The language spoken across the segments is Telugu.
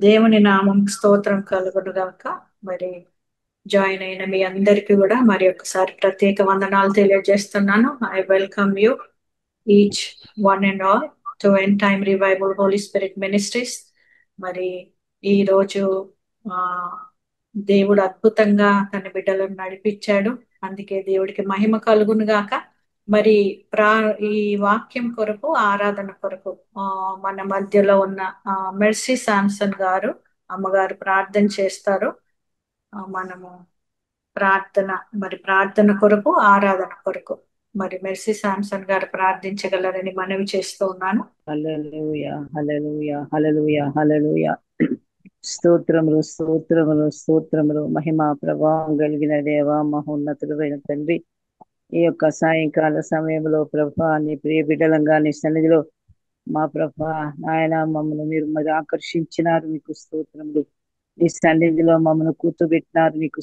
దేవుని నామం స్తోత్రం కలుగును గాక. మరి జాయిన్ అయిన మీ అందరికీ కూడా మరి ఒకసారి ప్రత్యేక వందనాలు తెలియజేస్తున్నాను. I welcome you each one and all to end time revival Holy Spirit ministries. మరి ఈ రోజు ఆ దేవుడు అద్భుతంగా తన బిడ్డలను నడిపించాడు. అందుకే దేవుడికి మహిమ కలుగును గాక. మరి ప్రా ఈ వాక్యం కొరకు, ఆరాధన కొరకు మన మధ్యలో ఉన్న మెర్సీ శాంసన్ గారు, అమ్మగారు ప్రార్థన చేస్తారు. మనము ప్రార్థన ప్రార్థన కొరకు, ఆరాధన కొరకు మరి మెర్సీ శాంసన్ గారు ప్రార్థించగలరని మనవి చేస్తూ ఉన్నాను. హల్లెలూయా హల్లెలూయా హల్లెలూయా హల్లెలూయా. స్తోత్రములు స్తోత్రములు స్తోత్రములు. మహిమ ప్రభావం కలిగిన దేవ, మహోన్నతుడైన తండ్రి, ఈ యొక్క సాయంకాల సమయంలో ప్రభా నీ ప్రియ బిడ్డలంగా నీ సన్నిధిలో మా ప్రభా నాయన మమ్మల్ని మీరు మరి ఆకర్షించినారు. మీకు స్తోత్రములు. నీ సన్నిధిలో మమ్మల్ని కూర్చోబెట్టినారు. నీకు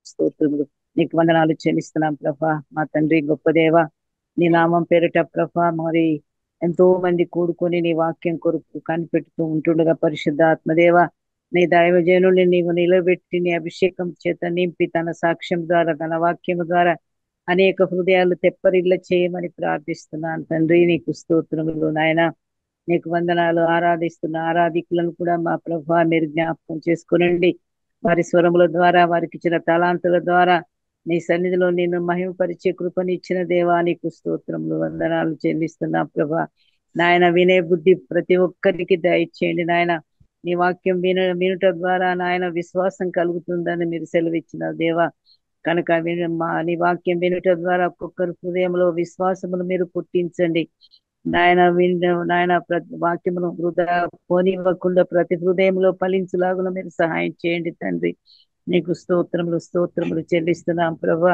స్తోత్రములు. నీకు వందనాలు చెల్లిస్తున్నాం ప్రభా. మా తండ్రి గొప్ప దేవ, నీ నామం పేరిట ప్రభా మరి ఎంతో మంది కూడుకొని నీ వాక్యం కొరకు కనిపెడుతూ ఉంటుండగా పరిశుద్ధాత్మదేవ, నీ దైవజనుల్ని నీవు నిలబెట్టి నీ అభిషేకం చేత నింపి తన సాక్ష్యం ద్వారా తన వాక్యం ద్వారా అనేక హృదయాలు తెప్పరిల్ల చేయమని ప్రార్థిస్తున్నాను తండ్రి. నీకు స్తోత్రములు నాయన. నీకు వందనాలు. ఆరాధిస్తున్న ఆరాధికులను కూడా మా ప్రభా మీరు జ్ఞాపకం చేసుకునండి. వారి స్వరముల ద్వారా, వారికి ఇచ్చిన తలాంతుల ద్వారా నీ సన్నిధిలో నేను మహిమపరిచే కృపని ఇచ్చిన దేవా నీకు స్తోత్రములు, వందనాలు చెల్లిస్తున్నా ప్రభా. నాయన వినే బుద్ధి ప్రతి ఒక్కరికి దయచేయండి నాయన. నీ వాక్యం వినుట ద్వారా నాయన విశ్వాసం కలుగుతుందని మీరు సెలవిచ్చిన దేవా. కనుక నీ వాక్యం వినుట ద్వారా ఒక్కొక్కరి హృదయంలో విశ్వాసమును మీరు పుట్టించండి నాయన. నాయన ప్రతి వాక్యమును వృధా పోనివ్వకుండా ప్రతి హృదయంలో ఫలించులాగున మీరు సహాయం చేయండి తండ్రి. నీకు స్తోత్రములు స్తోత్రములు చెల్లిస్తున్నాం ప్రభా.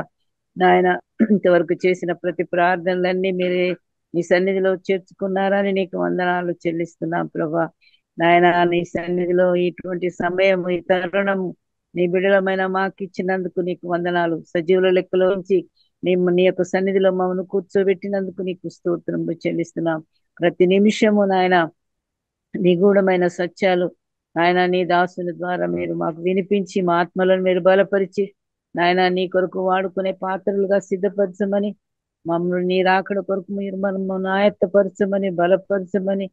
నాయన ఇంతవరకు చేసిన ప్రతి ప్రార్థనలన్నీ మీరే నీ సన్నిధిలో చేర్చుకున్నారని నీకు వందనాలు చెల్లిస్తున్నాం ప్రభా. నాయన నీ సన్నిధిలో ఇటువంటి సమయం, ఈ తరుణం నీ బిడలమైన మాకు ఇచ్చినందుకు నీకు వందనాలు. సజీవుల లెక్కలో ఉంచి నీ యొక్క సన్నిధిలో మమ్మల్ని కూర్చోబెట్టినందుకు నీకు స్తోత్రములు చెల్లిస్తున్నాం. ప్రతి నిమిషము నాయన నిగూఢమైన సత్యాలు నాయన నీ దాసుని ద్వారా మీరు మాకు వినిపించి మా ఆత్మలను మీరు బలపరిచి నాయన నీ కొరకు వాడుకునే పాత్రలుగా సిద్ధపరచమని, మమ్మల్ని నీ రాకడ కొరకు మీరు మనము ఆయత్తపరచమని, బలపరచమని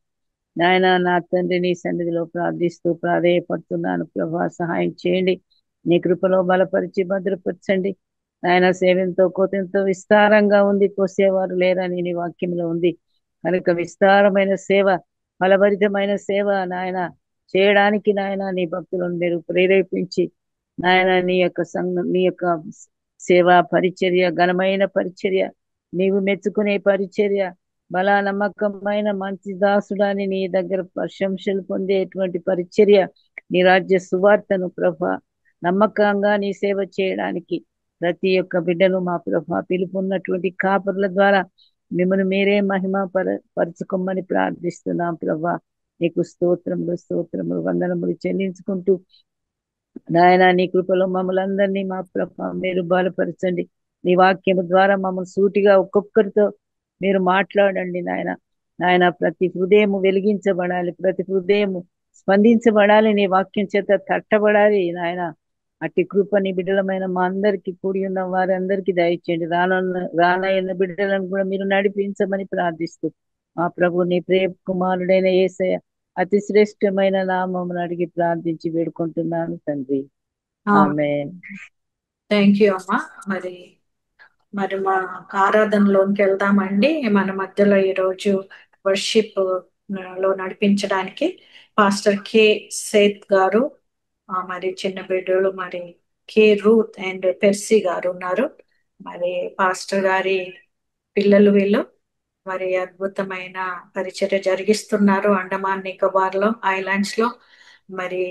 నాయన నా తండ్రి నీ సన్నిధిలో ప్రార్థిస్తూ ప్రాధేయపడుతున్నాను ప్రభా. సహాయం చేయండి. నీ కృపలో బలపరిచి భద్రపరచండి నాయన. సేవెంతో కోతెంతో విస్తారంగా ఉంది, కోసేవారు లేరని నీ వాక్యంలో ఉంది. కనుక విస్తారమైన సేవ, ఫలభరితమైన సేవ నాయన చేయడానికి నాయన నీ భక్తులను మీరు ప్రేరేపించి నాయన నీ యొక్క నీ యొక్క సేవా పరిచర్య, ఘనమైన పరిచర్య, నీవు మెచ్చుకునే పరిచర్య, బలా నమ్మకమైన మంచి దాసుడాని నీ దగ్గర ప్రశంసలు పొందేటువంటి పరిచర్య, నీ రాజ్య సువార్తను ప్రభ నమ్మకంగా నీ సేవ చేయడానికి ప్రతి ఒక్క బిడ్డను మా ప్రభ పిలుపున్నటువంటి కాపర్ల ద్వారా మిమ్మల్ని మీరే మహిమ పరుచుకోమని ప్రార్థిస్తున్నాం ప్రభా. నీకు స్తోత్రములు స్తోత్రములు వందనములు చెల్లించుకుంటూ నాయన నీ కృపలో మమ్మల్ని అందరినీ మా ప్రభ మీరు బలపరచండి. నీ వాక్యము ద్వారా మమ్మల్ని సూటిగా ఒక్కొక్కరితో మీరు మాట్లాడండి నాయన. నాయన ప్రతి హృదయము వెలిగించబడాలి, ప్రతి హృదయము స్పందించబడాలి, నీ వాక్యం చేత తట్టబడాలి నాయన. అట్టి కృప నీ బిడ్డలమైన మా అందరికి, కూడి ఉన్న వారందరికీ దయచేయండి. రానయ్యున్న బిడ్డలను కూడా మీరు నడిపించమని ప్రార్థిస్తూ మా ప్రభు నీ ప్రేమ కుమారుడైన యేసయ్య అతి శ్రేష్టమైన నామమును అడిగి ప్రార్థించి వేడుకుంటున్నాను తండ్రి. ఆమేన్. థ్యాంక్ యూ అమ్మా. మరి మరి మా ఆరాధనలోకి వెళ్దామండి. మన మధ్యలో ఈరోజు వర్షిప్ లో నడిపించడానికి పాస్టర్ కె సేత్ గారు, మరి చిన్న బిడ్డలు మరి కె రూత్ అండ్ పెర్సీ గారు ఉన్నారు. మరి పాస్టర్ గారి పిల్లలు వీళ్ళు మరి అద్భుతమైన పరిచర్య జరిగిస్తున్నారు అండమాన్ నికోబార్ లో, ఐలాండ్స్ లో. మరి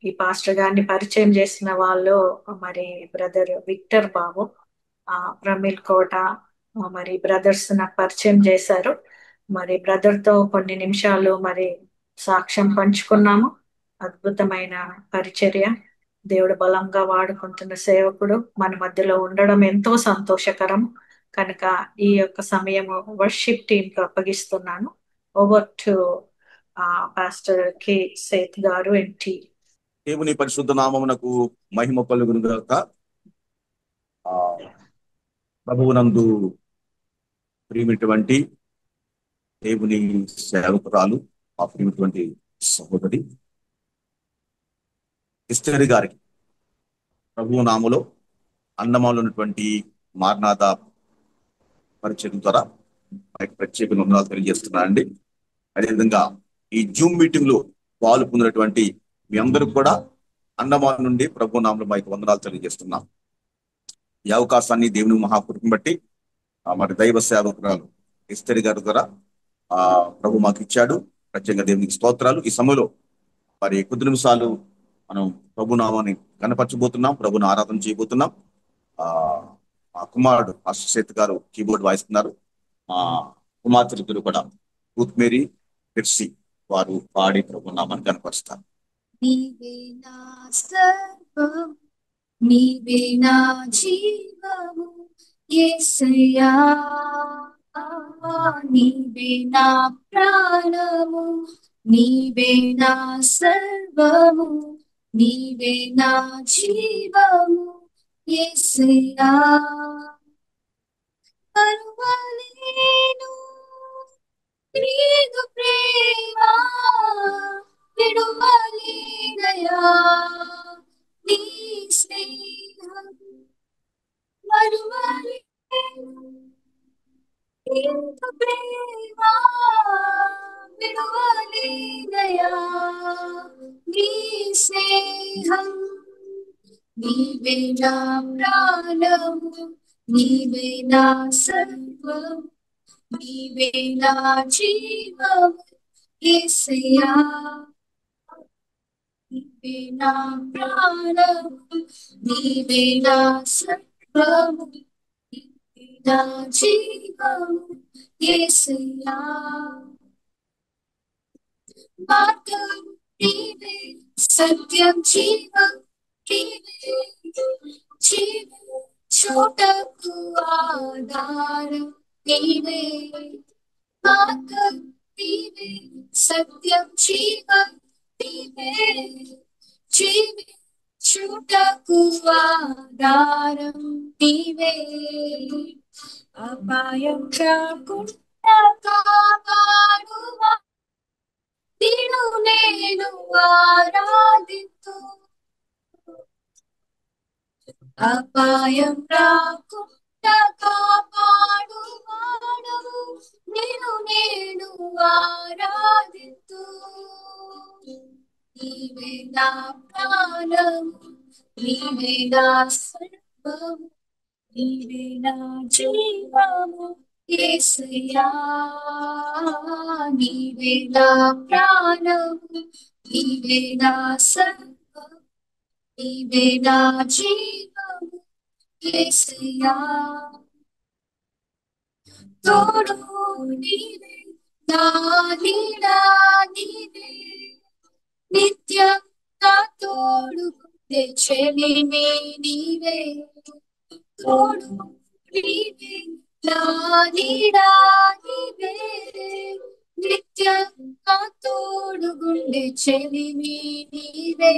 ఈ పాస్టర్ గారిని పరిచయం చేసిన వాళ్ళు మరి బ్రదర్ విక్టర్ బాబు, ప్రమిల్ కోట, మరి బ్రదర్స్ నాకు పరిచయం చేశారు. మరి బ్రదర్ తో కొన్ని నిమిషాలు మరి సాక్ష్యం పంచుకున్నాము. అద్భుతమైన పరిచర్య, దేవుడు బలంగా వాడుకుంటున్న సేవకుడు మన మధ్యలో ఉండడం ఎంతో సంతోషకరం. కనుక ఈ యొక్క సమయము వర్షిప్ టీమ్ కి అప్పగిస్తున్నాను. Over to pastor K Seth గారు ఎన్టీ. దేవుని పరిశుద్ధ నామమునకు మహిమ కలుగును గాక. ప్రభువునందు ప్రియమైనటువంటి దేవుని సేవకురాలు, ఆ ప్రియమైనటువంటి సహోదరి ఎస్తేరు గారికి ప్రభువు నామములో అన్నమాలో ఉన్నటువంటి మార్నాథ పరిచయం ద్వారా ప్రత్యేక వందనాలు తెలియజేస్తున్నానండి. అదేవిధంగా ఈ జూమ్ మీటింగ్ లో పాలు పొందినటువంటి మీ అందరూ కూడా అండమాన్ నుండి ప్రభు నామములో మైకి వందనాలు తెలియజేస్తున్నాం. ఈ అవకాశాన్ని దేవుని మహాకృపను బట్టి మరి దైవ సేవకురాలు ఎస్తేరు గారి ద్వారా ప్రభు మాకు ఇచ్చాడు. ప్రత్యేకంగా దేవునికి స్తోత్రాలు. ఈ సమయంలో మరి కొద్ది నిమిషాలు మనం ప్రభు నామాన్ని కనపరచబోతున్నాం, ప్రభుని ఆరాధన చేయబోతున్నాం. మా కుమారుడు అశ్వసేత్ గారు కీబోర్డ్ వాయిస్తున్నారు. మా కుమార్తెలు కూడా రూత్ మేరీ పెర్సీ వారు పాడి ప్రభు నామాన్ని కనపరుస్తారు. నీవే నా సర్వం, నీవే నా జీవము యేసయ్యా, నీవే నా ప్రాణము, నీవే నా సర్వము, నీవే నా జీవము యేసయ్యా. పరువలేను నీదు ప్రేమ, విడువలేనయా నీ స్నేహం. పరువలేను నీదు ప్రేమ, విడువలేనయా నీ స్నేహం. నీవే నా ప్రాణము, నీవే నా సర్వం, నీవే నా జీవము యేసయ్యా. నీవే నా ప్రాణము, నీవే నా సర్వము, నీవే నా జీవము యేసయ్యా. మార్గం నీవే, సత్యం జీవం నీవే, జీవం చోటకు ఆధారం నీవే. మార్గం నీవే, సత్యం జీవం నీవే, జీవి చూటకు ఆధారం నీవే. అపాయం కాకుండా కాపాడువా, నిన్ను నేను ఆరాధిస్తూ. అపాయం రాకుండా కాపాడువాడు, నిన్ను నేను ఆరాధిస్తూ. నీవే నా ప్రాణము, నీవే నా సర్వము, నీవే నా జీవము యేసయ్యా. నీవే నా ప్రాణము, నీవే నా సర్వము, నీవే నా జీవము యేసయ్యా. తోడు నీవే, నా నీడ నీవే, నిత్యం నా తోడు చెలిమే నీవే. తోడు నీవే, నా నీడ నీవే, నిత్యం నా తోడు గుండె చెలిమే నీవే.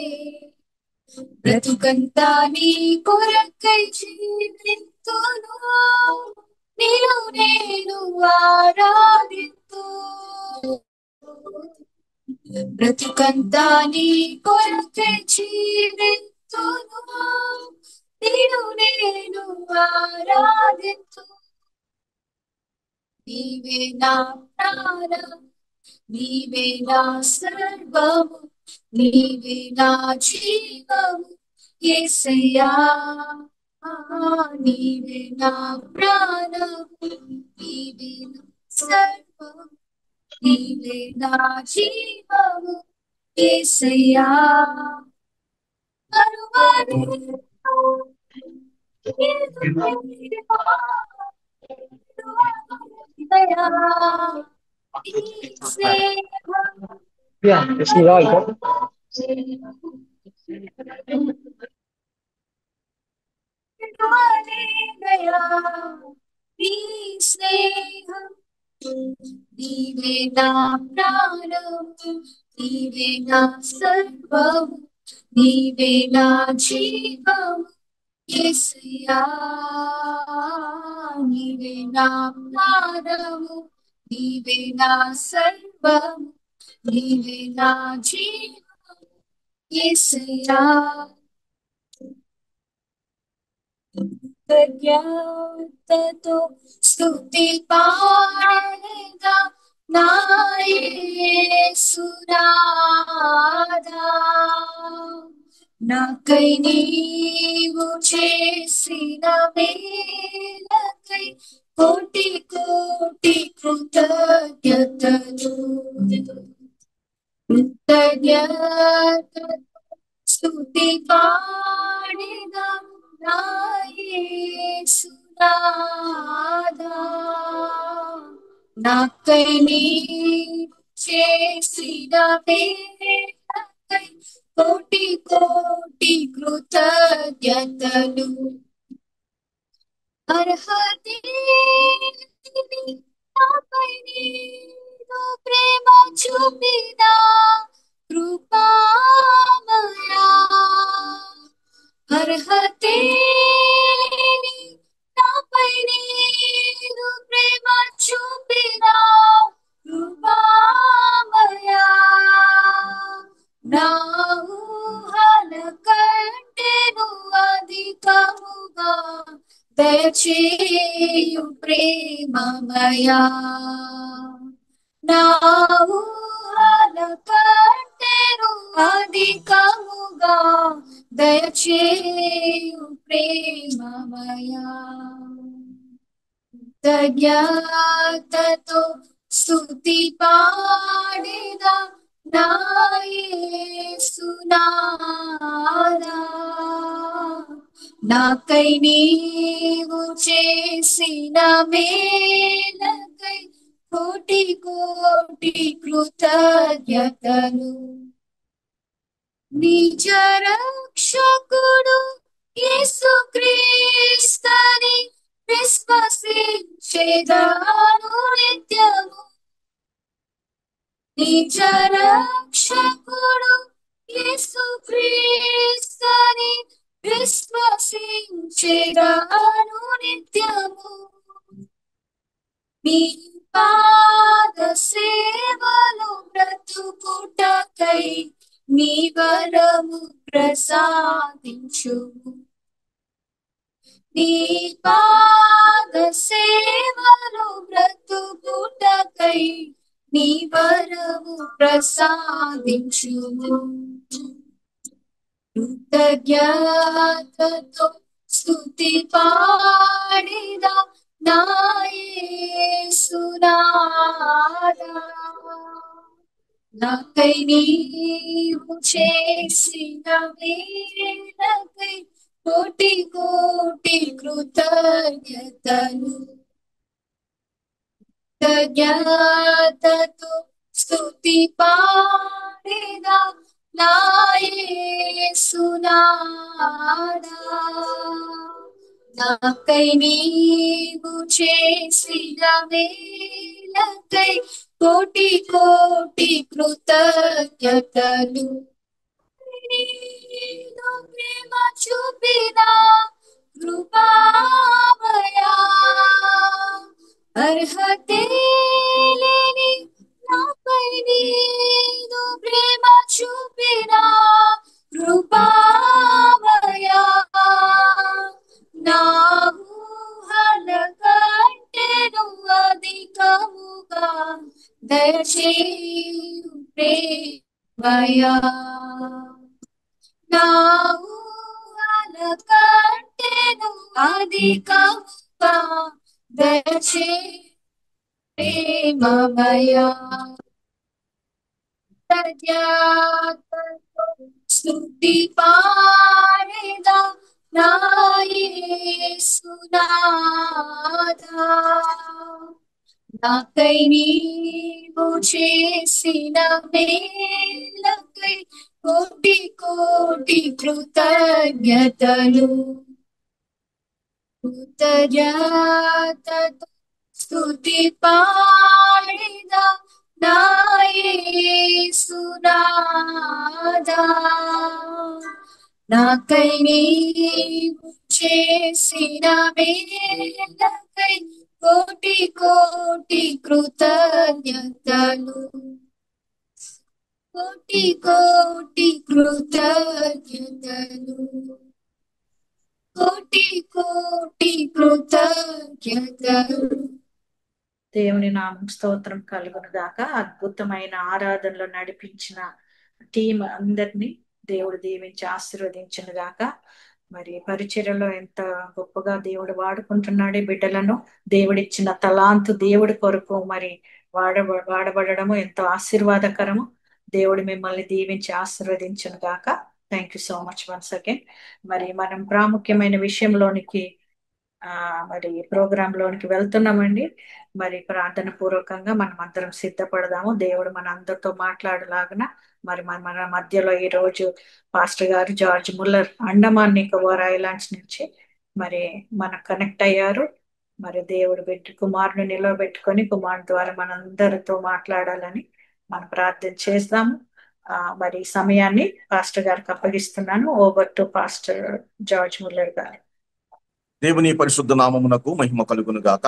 బ్రతుకంతా నీ కొరకై జీవింతును, నిన్ను నేను ఆరాధిస్తూ. బ్రతుకంతా నీ కొరకై జీవింతును, నిన్ను నేను ఆరాధిస్తూ. నీవే నా ప్రాణం, నీవే నా సర్వము, నీవే నా జీవము యేసయ్యా. నీవే నా ప్రాణము, నీవే నా సర్వము, నీవే నా జీవము యేసయ్యా. పరువలేను నీదు ప్రేమ, విడువలేనయా నీ స్నేహం. Yeah, it's me right. విడువలేనయా నీ స్నేహం. నీవే నా ప్రాణము, నీవే నా సర్వము, నీవే నా జీవము యేసయ్యా. నీవే నా ప్రాణము, నీవే నా సర్వము, నీవే నా జీవము యేసయ్యా. కృతజ్ఞతతో స్తుతి పాడేదా నా యేసునాథా. నాకై నీవు చేసిన మేలకై కోటి కోటి కృతజ్ఞతలు. కృతజ్ఞతతో స్తుతి పాడేదా నా యేసునాథా. నాకై నీవు చేసిన మేలకై కోటి కోటి కృతజ్ఞతలు. అర్హతే నాపై నీవు ప్రేమ చూపిన కృపామయా. అర్హతే నాపై నీవు ప్రేమ చూపిన కృపామయా. నా ఊహల కంటేను అధికముగా దయచేయు ప్రేమమయా. నా ఊహల కంటేను అధికముగా దయచేయు ప్రేమమయా. కృతజ్ఞతతో స్తుతి పాడేదా నా యేసునాథా. నాకై నీవు చేసిన మేలకై కోటి కోటి కృతజ్ఞతలు. నిజ రక్షకుడు యేసుక్రీస్తుని విశ్వసించేదాను నిత్యము. నిజ రక్షకుడు యేసుక్రీస్తుని విశ్వసించేదాను నిత్యము. నీ పాద సేవలు బ్రతుకుటకై నీ వరము ప్రసాదించుము. నీ పాద సేవలు బ్రతుకుటకై నీ వరము ప్రసాదించుము. కృతజ్ఞతతో స్తుతి పాడేదా నా యేసునాథా. నాకై నీవు చేసిన మేలకై కోటి కోటి కృతజ్ఞతలు. కృతజ్ఞతతో స్తుతి పాడేదా నా యేసునాథా. నాకై నీవు చేసిన మేలకై కోటి కోటి కృతజ్ఞతలు. నీలో ప్రేమ చూపిన కృపామయా. అర్హతే లేని నాపై నీవు ప్రేమ చూపిన కృపామయా. నా ఊహల కంటేను అధికముగా దయచేయు ప్రేమయా. నా ఊహల కంటేను అధికముగా దయచేయు ప్రేమమయా. కృతజ్ఞతతో స్తుతి పాడేదా నా యేసునాథా. నాకై నీవు చేసిన మేలకై కోటి కోటి కృతజ్ఞతలు. కృతజ్ఞతతో స్తుతి పాడేదా నా యేసునాథా నాకై నీవు చేసిన మేలకై కోటి కోటి కృతజ్ఞతలు కోటి కోటి కృతజ్ఞతలు కోటి కోటి కృతజ్ఞతలు. దేవుని నామం స్తోత్రం కలుగును గాక. అద్భుతమైన ఆరాధనలో నడిపించిన టీం అందరినీ దేవుడు దీవించి ఆశీర్వదించును గాక. మరి పరిచర్యలో ఎంత గొప్పగా దేవుడు వాడుకుంటున్నాడు బిడ్డలను. దేవుడిచ్చిన తలాంతు దేవుడి కొరకు మరి వాడబడము ఎంతో ఆశీర్వాదకరము. దేవుడు మిమ్మల్ని దీవించి ఆశీర్వదించును గాక. Thank you so much once again. మరి మనం ప్రాముఖ్యమైన విషయంలోనికి మరి ప్రోగ్రామ్ లోనికి వెళ్తున్నామండి. మరి ప్రార్థన పూర్వకంగా మనం అందరం సిద్ధపడదాము. దేవుడు మన అందరితో మాట్లాడలాగన మరి మన మధ్యలో ఈ రోజు పాస్టర్ గారు George Muller Andaman Nicobar islands నుంచి మరి మనకు కనెక్ట్ అయ్యారు. మరి దేవుడు కుమారుని నిలవబెట్టుకొని కుమారుని ద్వారా మనందరితో మాట్లాడాలని మనం ప్రార్థన చేస్తాము. మరి సమయాన్ని పాస్టర్ గారికి అప్పగిస్తున్నాను. Over to pastor George Muller గారు. దేవుని పరిశుద్ధ నామమునకు మహిమ కలుగును గాక.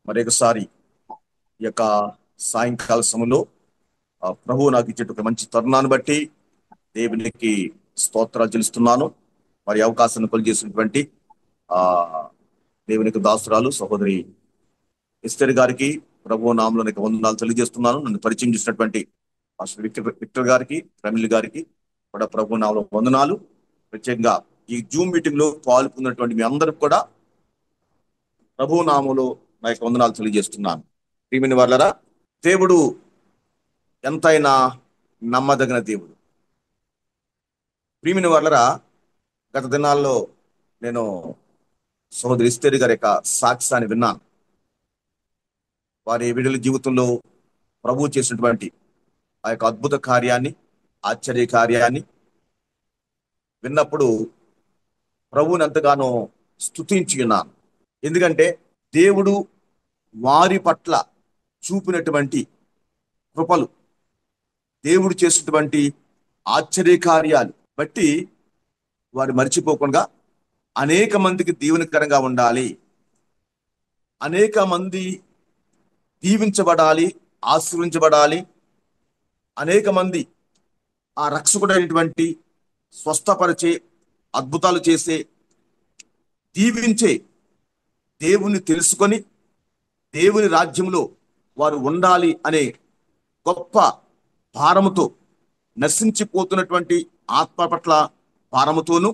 మరొకసారి ఈ యొక్క సాయంకాల సమయంలో ప్రభువు నాకు ఇచ్చే ఒక మంచి తరుణాన్ని బట్టి దేవునికి స్తోత్రాలు చెల్లిస్తున్నాను. మరి అవకాశాన్ని కొలిచేసినటువంటి దేవునికి దాసురాలు సహోదరి ఎస్తర్ గారికి ప్రభువు నామములో వందనాలు తెలియజేస్తున్నాను. నన్ను పరిచయం చేసినటువంటి విక్టర్ గారికి, ప్రమిళ్ గారికి కూడా ప్రభువు నామములో వందనాలు. ప్రత్యేకంగా ఈ జూమ్ మీటింగ్ లో పాల్గొన్నటువంటి మీ అందరికి కూడా ప్రభువు నామములో నా యొక్క వందనాలు తెలియజేస్తున్నాను. ప్రియమైన వారలారా, దేవుడు ఎంతైనా నమ్మదగిన దేవుడు. ప్రియమైన వారలారా, గత దినాల్లో నేను సహోదరి ఎస్తర్ గారి యొక్క సాక్ష్యాన్ని విన్నాను. వారి బిడ్డల జీవితంలో ప్రభువు చేసినటువంటి ఆ యొక్క అద్భుత కార్యాన్ని, ఆశ్చర్య కార్యాన్ని విన్నప్పుడు ప్రభువుని ఎంతగానో స్తుతించి ఉన్నాను. ఎందుకంటే దేవుడు వారి పట్ల చూపినటువంటి కృపలు, దేవుడు చేసినటువంటి ఆశ్చర్య కార్యాలు బట్టి వారు మర్చిపోకుండా అనేక మందికి దీవెనకరంగా ఉండాలి, అనేక మంది దీవించబడాలి, ఆశీర్వించబడాలి, అనేక మంది ఆ రక్షకుడైనటువంటి స్వస్థపరిచే, అద్భుతాలు చేసే, దీవించే దేవుని తెలుసుకొని దేవుని రాజ్యంలో వారు ఉండాలి అనే గొప్ప భారముతో, నశించిపోతున్నటువంటి ఆత్మ పట్ల భారముతోనూ,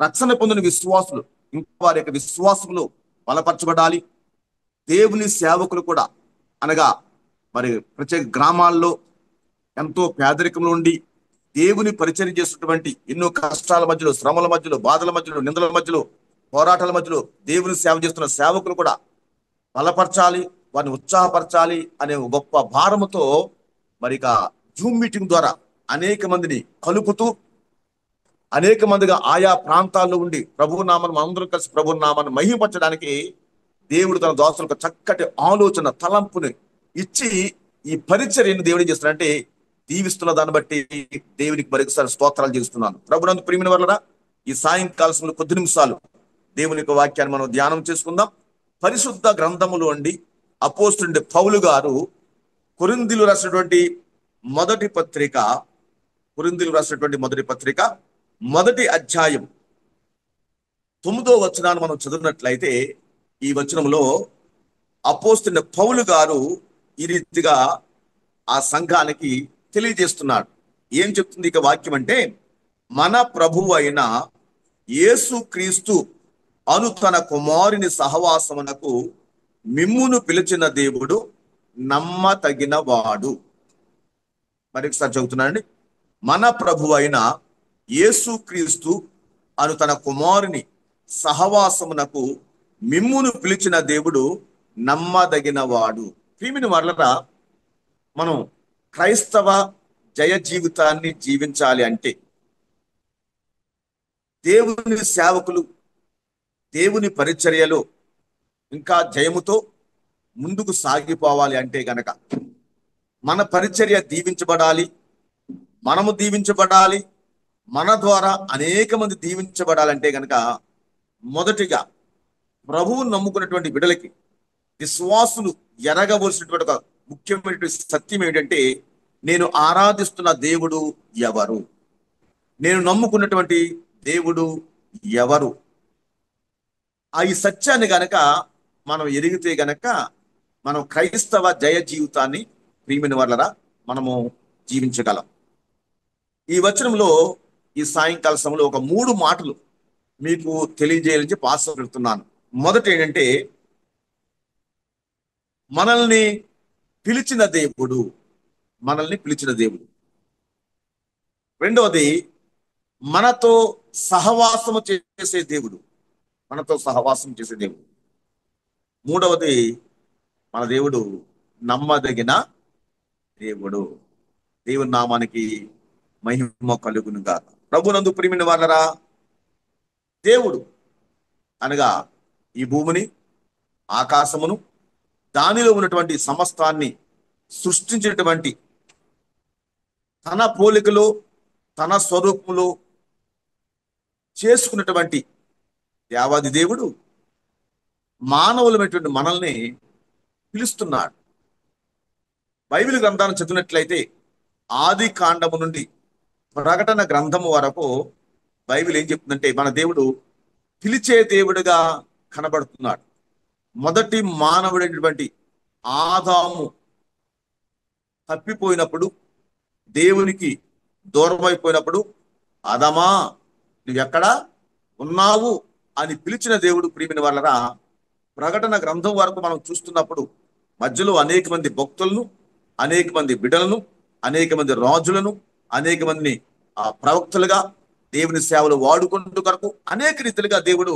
రక్షణ పొందిన విశ్వాసులు ఇంకా వారి యొక్క విశ్వాసంలో బలపరచబడాలి. దేవుని సేవకులు కూడా, అనగా మరి ప్రత్యేక గ్రామాల్లో ఎంతో పేదరికంలో ఉండి దేవుని పరిచయం చేస్తున్నటువంటి, ఎన్నో కష్టాల మధ్యలో, శ్రమల మధ్యలో, బాధల మధ్యలో, నిందల మధ్యలో, పోరాటాల మధ్యలో దేవుని సేవ చేస్తున్న సేవకులు కూడా బలపరచాలి, వారిని ఉత్సాహపరచాలి అనే గొప్ప భారముతో మరి జూమ్ మీటింగ్ ద్వారా అనేక మందిని కలుపుతూ, అనేక మందిగా ఆయా ప్రాంతాల్లో ఉండి ప్రభువు నామాన్ని అందరూ కలిసి ప్రభువు నామాన్ని మహిమపరచడానికి దేవుడు తన దాసులకు చక్కటి ఆలోచన, తలంపుని ఇచ్చి ఈ పరిచర్యను దేవుడు ఏం చేస్తున్నాడంటే దీవిస్తున్న దాన్ని బట్టి దేవునికి మరొకసారి స్తోత్రాలు చేస్తున్నాను. ప్రభునందు ప్రియమైన వారలారా, ఈ సాయంకాలం కొద్ది నిమిషాలు దేవుని యొక్క వాక్యాన్ని మనం ధ్యానం చేసుకుందాం. పరిశుద్ధ గ్రంథములో అండి అపోస్తలుడైన పౌలు గారు కొరింథీయులకు రాసినటువంటి మొదటి పత్రిక మొదటి అధ్యాయం 9వ వచనాన్ని మనం చదివినట్లయితే, ఈ వచనంలో అపోస్తలుడైన పౌలు గారు ఈ రీతిగా ఆ సంఘానికి తెలియజేస్తున్నాడు. ఏం చెప్తుంది ఇక వాక్యం అంటే, మన ప్రభువు అయిన యేసు క్రీస్తు అను తన కుమారుని సహవాసమునకు మిమ్మును పిలిచిన దేవుడు నమ్మతగిన వాడు. మరొకసారి చదువుతున్నానండి. మన ప్రభువు అయిన యేసు క్రీస్తు అను తన కుమారుని సహవాసమునకు మిమ్మును పిలిచిన దేవుడు నమ్మదగిన వాడు. ప్రియమైన వారలారా, మనం క్రైస్తవ జయ జీవితాన్ని జీవించాలి అంటే, దేవుని సేవకులు దేవుని పరిచర్యలో ఇంకా జయముతో ముందుకు సాగిపోవాలి అంటే గనక మన పరిచర్య దీవించబడాలి, మనము దీవించబడాలి, మన ద్వారా అనేక మంది దీవించబడాలంటే గనక మొదటిగా ప్రభువును నమ్ముకున్నటువంటి బిడ్డలకి విశ్వాసులు ఎరగవలసినటువంటి ఒక ముఖ్యమైనటువంటి సత్యం ఏంటంటే, నేను ఆరాధిస్తున్న దేవుడు ఎవరు, నేను నమ్ముకున్నటువంటి దేవుడు ఎవరు. ఈ సత్యాన్ని గనక మనం ఎరిగితే గనక మనం క్రైస్తవ జయ జీవితాన్ని ప్రియమైన వాళ్ళరా మనము జీవించగలం. ఈ వచనంలో ఈ సాయంకాల సమయంలో ఒక 3 మాటలు మీకు తెలియజేయాలని చెప్పి ఆశపడుతున్నాను. మొదట ఏంటంటే, మనల్ని పిలిచిన దేవుడు, మనల్ని పిలిచిన దేవుడు. రెండవది, మనతో సహవాసము చేసే దేవుడు, మనతో సహవాసం చేసే దేవుడు. మూడవది, మన దేవుడు నమ్మదగిన దేవుడు. దేవుని నామానికి మహిమ కలుగునుగా. ప్రభునందు ప్రియమైన వాళ్ళరా, దేవుడు అనగా ఈ భూమిని, ఆకాశమును, దానిలో ఉన్నటువంటి సమస్తాన్ని సృష్టించినటువంటి, తన పోలికలో తన స్వరూపంలో చేసుకున్నటువంటి దేవాది దేవుడు మానవులమైనటువంటి మనల్ని పిలుస్తున్నాడు. బైబిల్ గ్రంథాన్ని చదివినట్లయితే ఆది కాండము నుండి ప్రకటన గ్రంథము వరకు బైబిల్ ఏం చెప్తుందంటే, మన దేవుడు పిలిచే దేవుడుగా కనబడుతున్నాడు. మొదటి మానవుడైనటువంటి ఆదాము తప్పిపోయినప్పుడు, దేవునికి దూరం అయిపోయినప్పుడు, ఆదామా నువ్వెక్కడ ఉన్నావు అని పిలిచిన దేవుడు ప్రియమైన వాళ్ళరా, ప్రకటన గ్రంథం వరకు మనం చూస్తున్నప్పుడు మధ్యలో అనేక మంది భక్తులను, అనేక మంది బిడ్డలను, అనేక మంది రాజులను, అనేక మందిని ప్రవక్తలుగా దేవుని సేవలు వాడుకుంటూ కొరకు అనేక రీతిలుగా దేవుడు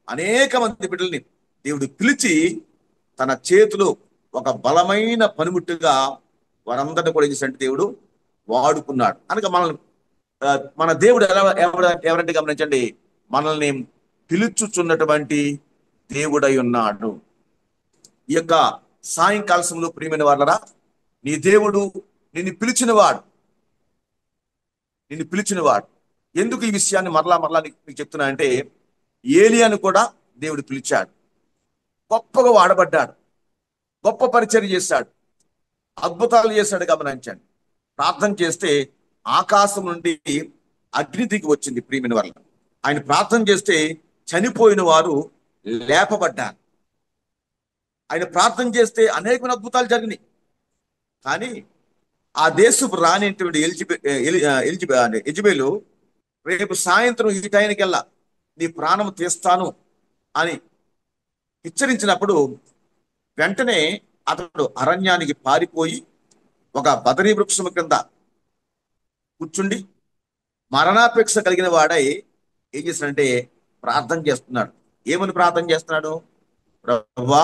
అనేక మంది బిడ్డల్ని దేవుడు పిలిచి తన చేతిలో ఒక బలమైన పనిముట్టుగా వారందరినీ కూడా చేసినట్టు దేవుడు వాడుకున్నాడు. అనగా మనల్ని మన దేవుడు ఎవరంటే గమనించండి, మనల్ని పిలుచుచున్నటువంటి దేవుడై ఉన్నాడు. ఈ యొక్క సాయంకాల సమయంలో ప్రియమైన వాళ్ళరా, నీ దేవుడు నిన్ను పిలిచినవాడు, నిన్ను పిలిచినవాడు. ఎందుకు ఈ విషయాన్ని మరలా మీకు చెప్తున్నా అంటే, ఏలియాను కూడా దేవుడు పిలిచాడు, గొప్పగా వాడబడ్డాడు, గొప్ప పరిచర్య చేశాడు, అద్భుతాలు చేశాడు. గమనించండి, ప్రార్థన చేస్తే ఆకాశం నుండి అగ్ని దిగి వచ్చింది ప్రియమైన వల్ల. ఆయన ప్రార్థన చేస్తే చనిపోయిన వారు లేపబడ్డారు. ఆయన ప్రార్థన చేస్తే అనేకమైన అద్భుతాలు జరిగినాయి. కానీ ఆ దేశపు రానిటువంటి యెజబెలు రేపు సాయంత్రం ఈ టైంకెల్లా నీ ప్రాణం తీస్తాను అని హెచ్చరించినప్పుడు వెంటనే అతడు అరణ్యానికి పారిపోయి ఒక బదరీ వృక్షము కింద కూర్చుండి మరణాపేక్ష కలిగిన వాడై ఏం చేస్తున్నాడంటే ప్రార్థన చేస్తున్నాడు. ఏమని ప్రార్థన చేస్తున్నాడు? ప్రభువా,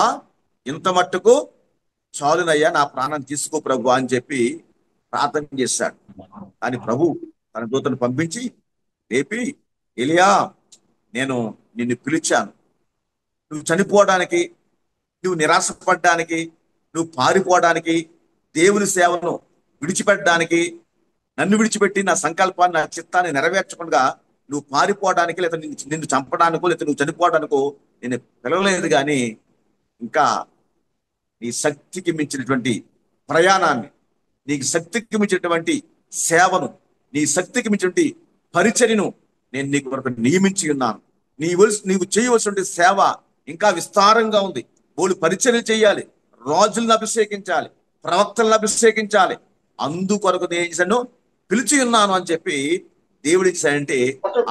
ఇంత మట్టుకు చాలునయ్యా, నా ప్రాణం తీసుకో ప్రభు అని చెప్పి ప్రార్థన చేశాడు. కానీ ప్రభు తన దూతను పంపించి రేపి, ఎలియా, నేను నిన్ను పిలిచాను, నువ్వు చనిపోవడానికి, నువ్వు నిరాశపడడానికి, నువ్వు పారిపోవడానికి, దేవుని సేవను విడిచిపెట్టడానికి, నన్ను విడిచిపెట్టి నా సంకల్పాన్ని, నా చిత్తాన్ని నెరవేర్చకుండా నువ్వు పారిపోవడానికి, లేదా నిన్ను చంపడానికో, లేదా నువ్వు చనిపోవడానికో నేను పిలవలేదు. కానీ ఇంకా నీ శక్తికి మించినటువంటి ప్రయాణాన్ని, నీకు శక్తికి మించినటువంటి సేవను, నీ శక్తికి మించినటువంటి పరిచర్యను నేను నీకు వరకు నియమించి ఉన్నాను. నీవు చేయవలసిన సేవ ఇంకా విస్తారంగా ఉంది. వాళ్ళు పరిచర్య చేయాలి, రాజులను అభిషేకించాలి, ప్రవక్తలను అభిషేకించాలి. అందుకొరకు నేను చేశాను, పిలిచి ఉన్నాను అని చెప్పి దేవుడు ఇచ్చాడంటే,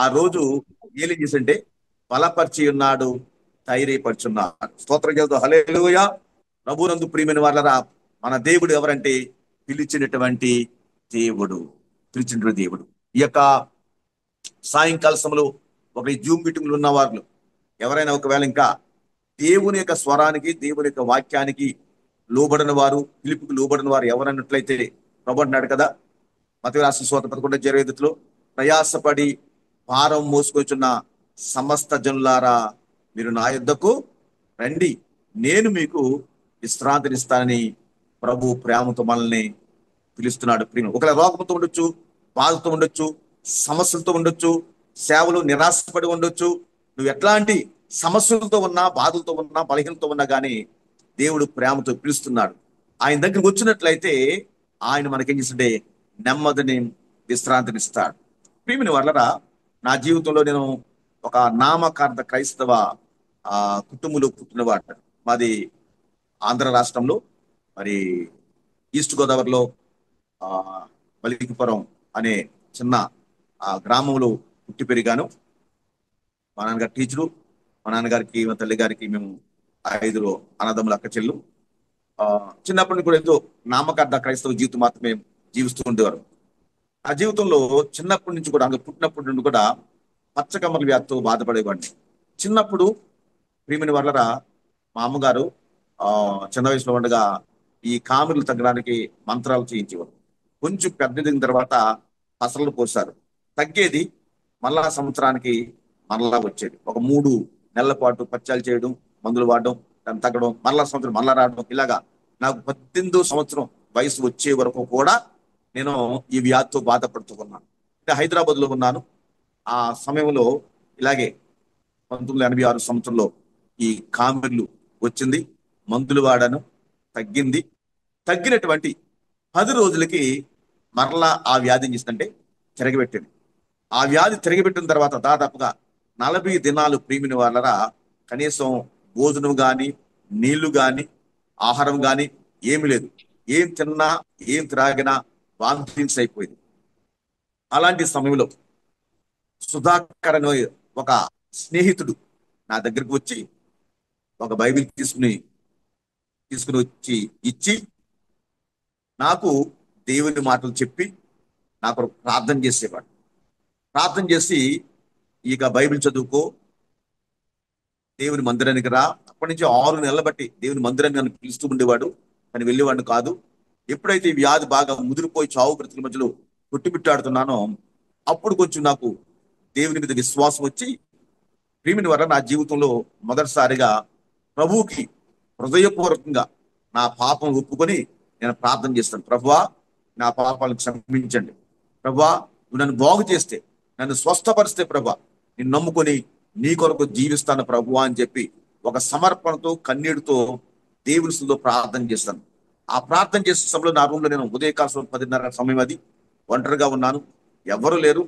ఆ రోజు ఏం చేశాడంటే బలపరిచి ఉన్నాడు, ధైర్యపరుచున్నాడు. స్తోత్రం చేద్దాం. హల్లెలూయా. ప్రభునందు ప్రియమైన వాళ్ళరా, మన దేవుడు ఎవరంటే పిలిచినటువంటి దేవుడు, పిలిచినటువంటి దేవుడు. ఈ యొక్క సాయంకాల సమయంలో ఒక జూమ్ మీటింగ్లు ఉన్న వాళ్ళు ఎవరైనా ఒకవేళ ఇంకా దేవుని యొక్క స్వరానికి, దేవుని యొక్క వాక్యానికి లోబడిన వారు, పిలుపుకి లోబడిన వారు ఎవరన్నట్లయితే ప్రభు అన్నాడు కదా, మత్తయి రాసిన సువార్త 11:25 ప్రయాసపడి భారం మోసుకొచ్చున్న సమస్త జనులారా, మీరు నా యొద్దకు రండి, నేను మీకు విశ్రాంతినిస్తానని ప్రభు ప్రేమతో మనల్ని పిలుస్తున్నాడు. ప్రేమ ఒకవేళ రోగంతో ఉండొచ్చు, బాధతో ఉండొచ్చు, సమస్యలతో ఉండొచ్చు, సేవలు నిరాశపడి ఉండొచ్చు. నువ్వు ఎట్లాంటి సమస్యలతో ఉన్నా, బాధలతో ఉన్నా, బలహీనతో ఉన్నా కానీ దేవుడు ప్రేమతో పిలుస్తున్నాడు. ఆయన దగ్గరికి వచ్చినట్లయితే ఆయన మనకేం చేస్తుంటే నెమ్మదిని, విశ్రాంతినిస్తాడు. ప్రియమైన వాళ్ళరా, నా జీవితంలో నేను ఒక నామకార్థ క్రైస్తవ కుటుంబంలో పుట్టినవాడు. మాది ఆంధ్ర రాష్ట్రంలో, మరి ఈస్ట్ గోదావరిలో మలికిపురం అనే చిన్న గ్రామంలో పుట్టి పెరిగాను. మా నాన్నగారు టీచరు, మా నాన్నగారికి మా తల్లి గారికి మేము 5 అన్నదమ్ముల అక్క చెల్లు. చిన్నప్పటి నుంచి కూడా ఏదో నామకార్థ క్రైస్తవ జీవితం మాత్రమే జీవిస్తూ ఉండేవారు. ఆ జీవితంలో చిన్నప్పటి నుంచి కూడా, పుట్టినప్పటి నుండి కూడా పచ్చకమ్మల వ్యాధితో బాధపడేవాడిని. చిన్నప్పుడు ప్రియమైన వాళ్ళరా, మా అమ్మగారు చిన్న వయసులో ఉండగా ఈ కామెర్లు తగ్గడానికి మంత్రాలు చేయించేవారు. కొంచెం పెద్ద దిగిన తర్వాత పసలు పోసారు, తగ్గేది. మళ్ళా సంవత్సరానికి మరలా వచ్చేది. ఒక 3 నెలల పాటు పచ్చాలు చేయడం, మందులు వాడడం, దాన్ని తగ్గడం, మరలా సంవత్సరం మరలా రావడం. ఇలాగా నాకు 18వ సంవత్సరం వయసు వచ్చే వరకు కూడా నేను ఈ వ్యాధితో బాధపడుతూ ఉన్నాను. అంటే హైదరాబాద్ లో ఉన్నాను. ఆ సమయంలో ఇలాగే 1986 సంవత్సరంలో ఈ కామెర్లు వచ్చింది. మందులు వాడాను, తగ్గింది. తగ్గినటువంటి 10 రోజులకి మరలా ఆ వ్యాధి ఏం చేసిందంటే తిరగబెట్టింది. ఆ వ్యాధి తిరగబెట్టిన తర్వాత దాదాపుగా 40 దినాలు ప్రియమైన వాళ్ళరా కనీసం భోజనం కానీ, నీళ్లు కానీ, ఆహారం కానీ ఏమి లేదు. ఏం తిన్నా, ఏం త్రాగినా వామిటింగ్స్ అయిపోయింది. అలాంటి సమయంలో సుధాకర్ అనే ఒక స్నేహితుడు నా దగ్గరికి వచ్చి ఒక బైబిల్ తీసుకుని వచ్చి ఇచ్చి నాకు దేవుని మాటలు చెప్పి నాకు ప్రార్థన చేసేవాడు. ప్రార్థన చేసి, ఇక బైబిల్ చదువుకో, దేవుని మందిరానికి రా. అప్పటి నుంచి 6 నెలల బట్టి దేవుని మందిరాన్ని నన్ను పిలుస్తూ ఉండేవాడు, కానీ వెళ్ళేవాడిని కాదు. ఎప్పుడైతే ఈ వ్యాధి బాగా ముదిరిపోయి చావు బ్రతుకుల మధ్యలో కొట్టిపిట్టాడుతున్నానో అప్పుడు కొంచెం నాకు దేవుని మీద విశ్వాసం వచ్చి, ప్రియమైన వల్ల నా జీవితంలో మొదటిసారిగా ప్రభువుకి హృదయపూర్వకంగా నా పాపం ఒప్పుకొని నేను ప్రార్థన చేస్తాను. ప్రభువా, నా పాపాలను క్షమించండి. ప్రభువా, నువ్వు నన్ను బాగు చేస్తే, నన్ను స్వస్థపరిస్తే ప్రభువా, నిన్ను నమ్ముకొని నీ కొరకు జీవిస్తాను ప్రభువా అని చెప్పి ఒక సమర్పణతో, కన్నీటితో దేవునితో ప్రార్థన చేస్తాను. ఆ ప్రార్థన చేసే సమయంలో నా రూమ్లో నేను ఉదయకాలం 10:30 సమయం, అది ఒంటరిగా ఉన్నాను. ఎవరు లేరు.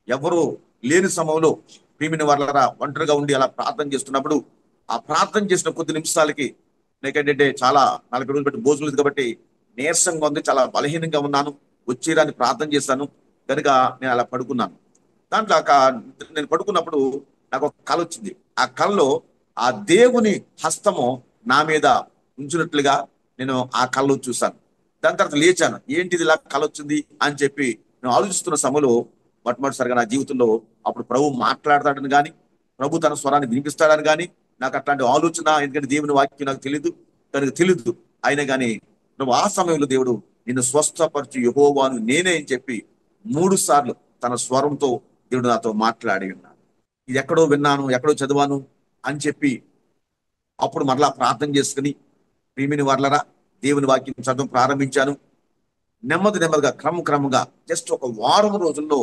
ఎవరు లేని సమయంలో ప్రియమైన వాళ్ళరా ఒంటరిగా ఉండి అలా ప్రార్థన చేస్తున్నప్పుడు, ఆ ప్రార్థన చేసిన కొద్ది నిమిషాలకి నాకేంటంటే చాలా 40 రోజులు బట్టి భోజనం లేదు కాబట్టి నీరసంగా ఉంది, చాలా బలహీనంగా ఉన్నాను. వచ్చేరాని ప్రార్థన చేశాను కనుక నేను అలా పడుకున్నాను. దాంట్లో నేను పడుకున్నప్పుడు నాకు ఒక కళ వచ్చింది. ఆ కళలో ఆ దేవుని హస్తము నా మీద ఉంచినట్లుగా నేను ఆ కళలో చూశాను. దాని తర్వాత లేచాను. ఏంటిది ఇలా కళ వచ్చింది అని చెప్పి నేను ఆలోచిస్తున్న సమయంలో మొట్టమొదటిసారిగా నా జీవితంలో అప్పుడు ప్రభు మాట్లాడతాడని కానీ, ప్రభు తన స్వరాన్ని వినిపిస్తాడని కానీ నాకు అట్లాంటి ఆలోచన, ఎందుకంటే దేవుని వాక్యం నాకు తెలియదు. అయినా కానీ నువ్వు ఆ సమయంలో దేవుడు నిన్ను స్వస్థపరచు యెహోవాను నేనే అని చెప్పి 3 సార్లు తన స్వరంతో దేవుడు నాతో మాట్లాడి ఉన్నాడు. ఇది ఎక్కడో విన్నాను, ఎక్కడో చదివాను అని చెప్పి అప్పుడు మరలా ప్రార్థన చేసుకుని ప్రియమైన వాళ్ళరా దేవుని వాక్యం చదవడం ప్రారంభించాను. నెమ్మదిగా క్రమంగా జస్ట్ ఒక వారం రోజుల్లో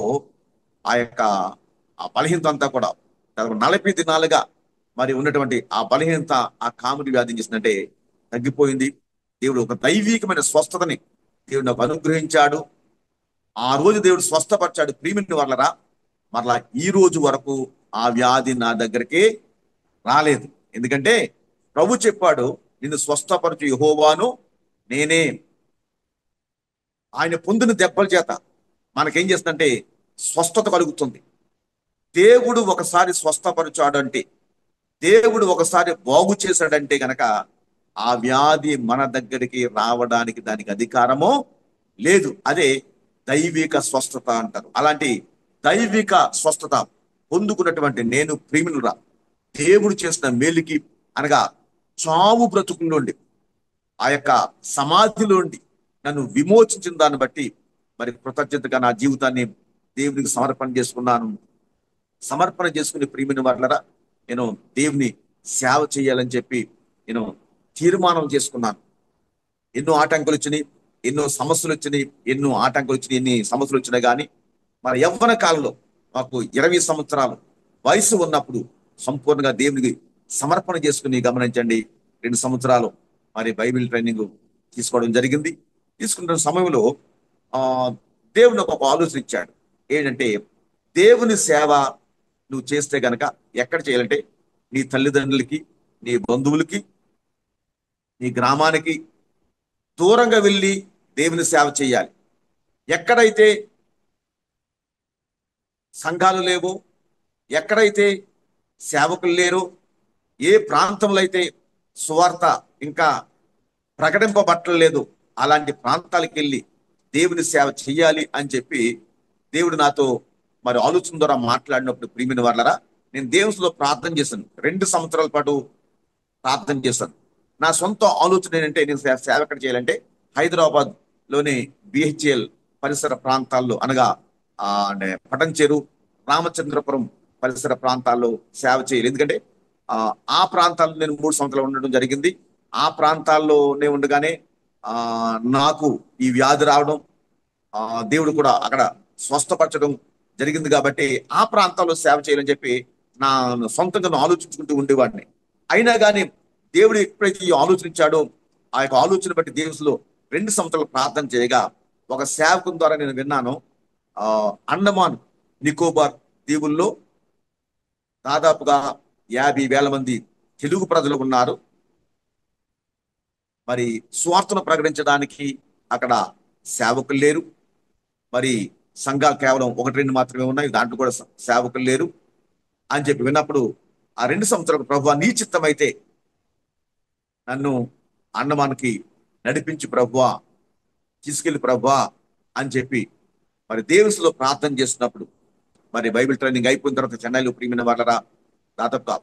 ఆ బలహీనత అంతా కూడా 40 దినాలుగా మరి ఉన్నటువంటి ఆ బలహీనత, ఆ కామెడీ వ్యాధి చేసిందంటే తగ్గిపోయింది. దేవుడు ఒక దైవికమైన స్వస్థతని దేవుడు నాకు అనుగ్రహించాడు. ఆ రోజు దేవుడు స్వస్థపరిచాడు. ప్రియమైన వాళ్ళరా, మరలా ఈ రోజు వరకు ఆ వ్యాధి నా దగ్గరికి రాలేదు. ఎందుకంటే ప్రభు చెప్పాడు, నిన్ను స్వస్థపరచు యెహోవాను నేనే. ఆయన పొందిన దెబ్బల చేత మనకేం చేస్తుందంటే స్వస్థత కలుగుతుంది. దేవుడు ఒకసారి స్వస్థపరిచాడంటే, దేవుడు ఒకసారి బాగు చేశాడంటే గనక ఆ వ్యాధి మన దగ్గరికి రావడానికి దానికి అధికారము లేదు. అదే దైవిక స్వస్థత అంటారు. అలాంటి దైవిక స్వస్థత పొందుకున్నటువంటి నేను ప్రియమునురా, దేవుడు చేసిన మేలుకి అనగా చావు బ్రతుకుల్లోండి, ఆ యొక్క సమాధిలోండి నన్ను విమోచించిన దాన్ని బట్టి మరి కృతజ్ఞతగా నా జీవితాన్ని దేవునికి సమర్పణ చేసుకున్నాను. సమర్పణ చేసుకుని ప్రియమైన వాళ్ళరా, నేను దేవుని సేవ చేయాలని చెప్పి నేను తీర్మానం చేసుకున్నాను. ఎన్నో ఆటంకులు వచ్చినాయి, ఎన్నో సమస్యలు వచ్చినాయి, ఎన్నో ఆటంకులు వచ్చినాయి, ఎన్ని సమస్యలు వచ్చినాయి. కానీ మరి యవ్వన కాలంలో మాకు 20 సంవత్సరాలు వయసు ఉన్నప్పుడు సంపూర్ణంగా దేవునికి సమర్పణ చేసుకుని గమనించండి 2 సంవత్సరాలు మరి బైబిల్ ట్రైనింగ్ తీసుకోవడం జరిగింది. తీసుకున్న సమయంలో ఆ దేవుని ఒక ఆలోచన ఇచ్చాడు. ఏంటంటే దేవుని సేవ నువ్వు చేస్తే గనక ఎక్కడ చేయాలంటే నీ తల్లిదండ్రులకి, నీ బంధువులకి, నీ గ్రామానికి దూరంగా వెళ్ళి దేవుని సేవ చేయాలి. ఎక్కడైతే సంఘాలు లేవో, ఎక్కడైతే సేవకులు లేరో, ఏ ప్రాంతంలో అయితే సువార్త ఇంకా ప్రకటింపబట్టలేదు అలాంటి ప్రాంతాలకు వెళ్ళి దేవుని సేవ చెయ్యాలి అని చెప్పి దేవుడు నాతో మరి ఆలోచన ద్వారా మాట్లాడినప్పుడు ప్రియమైన వాళ్ళరా నేను దేవునిలో ప్రార్థన చేశాను. 2 సంవత్సరాల పాటు ప్రార్థన చేశాను. నా సొంత ఆలోచన ఏంటంటే నేను సేవ ఎక్కడ చేయాలంటే హైదరాబాద్ లోని బిహెచ్ఎల్ పరిసర ప్రాంతాల్లో అనగా పటంచెరు, రామచంద్రపురం పరిసర ప్రాంతాల్లో సేవ చేయాలి. ఎందుకంటే ఆ ప్రాంతాల్లో నేను 3 సంవత్సరాలు ఉండడం జరిగింది. ఆ ప్రాంతాల్లోనే ఉండగానే నాకు ఈ వ్యాధి రావడం, దేవుడు కూడా అక్కడ స్వస్థపరచడం జరిగింది. కాబట్టి ఆ ప్రాంతాల్లో సేవ చేయాలని చెప్పి నా సొంతంగా ఆలోచించుకుంటూ ఉండేవాడిని. అయినా కానీ దేవుడు ఎప్పుడైతే ఈ ఆలోచించాడో ఆ యొక్క ఆలోచన బట్టి దేవునిలో 2 సంవత్సరాలు ప్రార్థన చేయగా ఒక సేవకుని ద్వారా నేను విన్నాను, అండమాన్ నికోబార్ దీవుల్లో దాదాపుగా 50,000 మంది తెలుగు ప్రజలు ఉన్నారు. మరి స్వార్థను ప్రకటించడానికి అక్కడ సేవకులు లేరు. మరి సంఘాలు కేవలం 1-2 మాత్రమే ఉన్నాయి, దాంట్లో కూడా సేవకులు లేరు అని చెప్పి విన్నప్పుడు ఆ 2 సంవత్సరాలు ప్రభువా నీ చిత్తమైతే నన్ను అండమాన్కి నడిపించి ప్రభువా, తీసుకెళ్లి ప్రభువా అని చెప్పి మరి దేవునిలో ప్రార్థన చేస్తున్నప్పుడు మరి బైబిల్ ట్రైనింగ్ అయిపోయిన తర్వాత చెన్నైలో ప్రియమైన వాళ్ళరా దాదాపుగా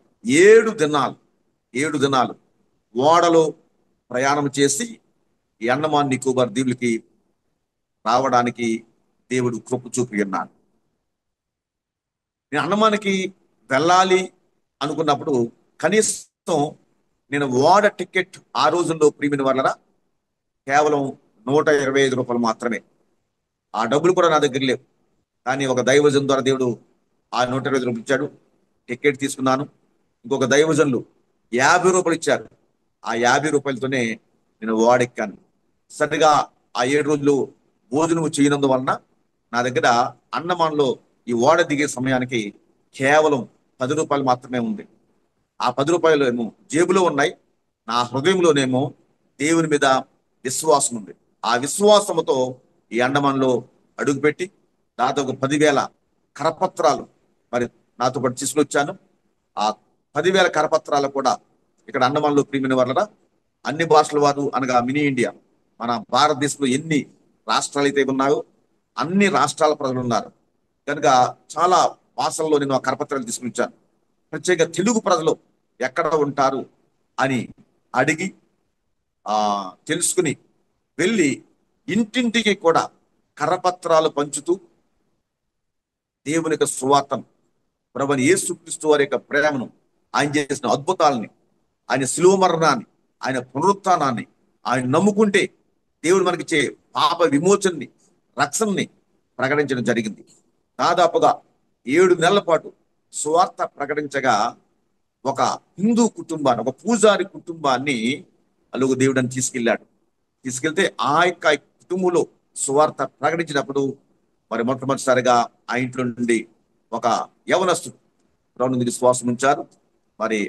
7 దినాలు ఓడలో ప్రయాణం చేసి ఈ అండమాన్ నికోబార్ దీవులకి రావడానికి దేవుడు కృప చూపి ఉన్నాడు. నేను అండమాన్కి వెళ్ళాలి అనుకున్నప్పుడు కనీసం నేను ఓడ టికెట్ ఆ రోజుల్లో ప్రియమైన వాళ్ళరా కేవలం 125 రూపాయలు మాత్రమే. ఆ డబ్బులు కూడా నా దగ్గర లేవు. కానీ ఒక దైవజన్ ద్వారా దేవుడు ఆ 125 రూపాయలు ఇచ్చాడు. టికెట్ తీసుకున్నాను. ఇంకొక దైవజన్లు 50 రూపాయలు ఇచ్చారు. ఆ 50 రూపాయలతోనే నేను ఓడెక్కాను. సరిగా ఆ 7 రోజులు భోజనం చేయనందు వలన నా దగ్గర అండమాన్లో ఈ ఓడ దిగే సమయానికి కేవలం 10 రూపాయలు మాత్రమే ఉంది. ఆ 10 రూపాయలు ఏమో జేబులో ఉన్నాయి, నా హృదయంలోనేమో దేవుని మీద విశ్వాసం ఉంది. ఆ విశ్వాసముతో ఈ అండమాన్లో అడుగుపెట్టి దాదాపు 10,000 కరపత్రాలు మరి నాతో పాటు తీసుకొచ్చాను. ఆ 10,000 కరపత్రాలు కూడా ఇక్కడ అండమాన్లో ప్రియమైన వాళ్ళ అన్ని భాషల వారు అనగా మినీ ఇండియా, మన భారతదేశంలో ఎన్ని రాష్ట్రాలు అయితే ఉన్నాయో అన్ని రాష్ట్రాల ప్రజలు ఉన్నారు కనుక చాలా భాషల్లో నేను ఆ కరపత్రాలు తీసుకొచ్చాను. ప్రత్యేక తెలుగు ప్రజలు ఎక్కడ ఉంటారు అని అడిగి తెలుసుకుని వెళ్ళి ఇంటింటికి కూడా కరపత్రాలు పంచుతూ దేవుని యొక్క సువార్తను, ప్రభువైన యేసుక్రీస్తు వారి యొక్క ప్రేమను, ఆయన చేసిన అద్భుతాలని, ఆయన శిలువ మరణాన్ని, ఆయన పునరుత్థానాన్ని ఆయన నమ్ముకుంటే దేవుడు మనకిచ్చే పాప విమోచనని, రక్షణని ప్రకటించడం జరిగింది. దాదాపుగా 7 నెలల పాటు సువార్త ప్రకటించగా ఒక హిందూ కుటుంబాన్ని, ఒక పూజారి కుటుంబాన్ని అలుగు దేవుడని తీసుకెళ్తే ఆ యొక్క కుటుంబంలో సువార్త ప్రకటించినప్పుడు మరి మొట్టమొదటిసారిగా ఆ ఇంట్లో నుండి ఒక యవనస్తుడు నుండి విశ్వాసం ఉంచారు. మరి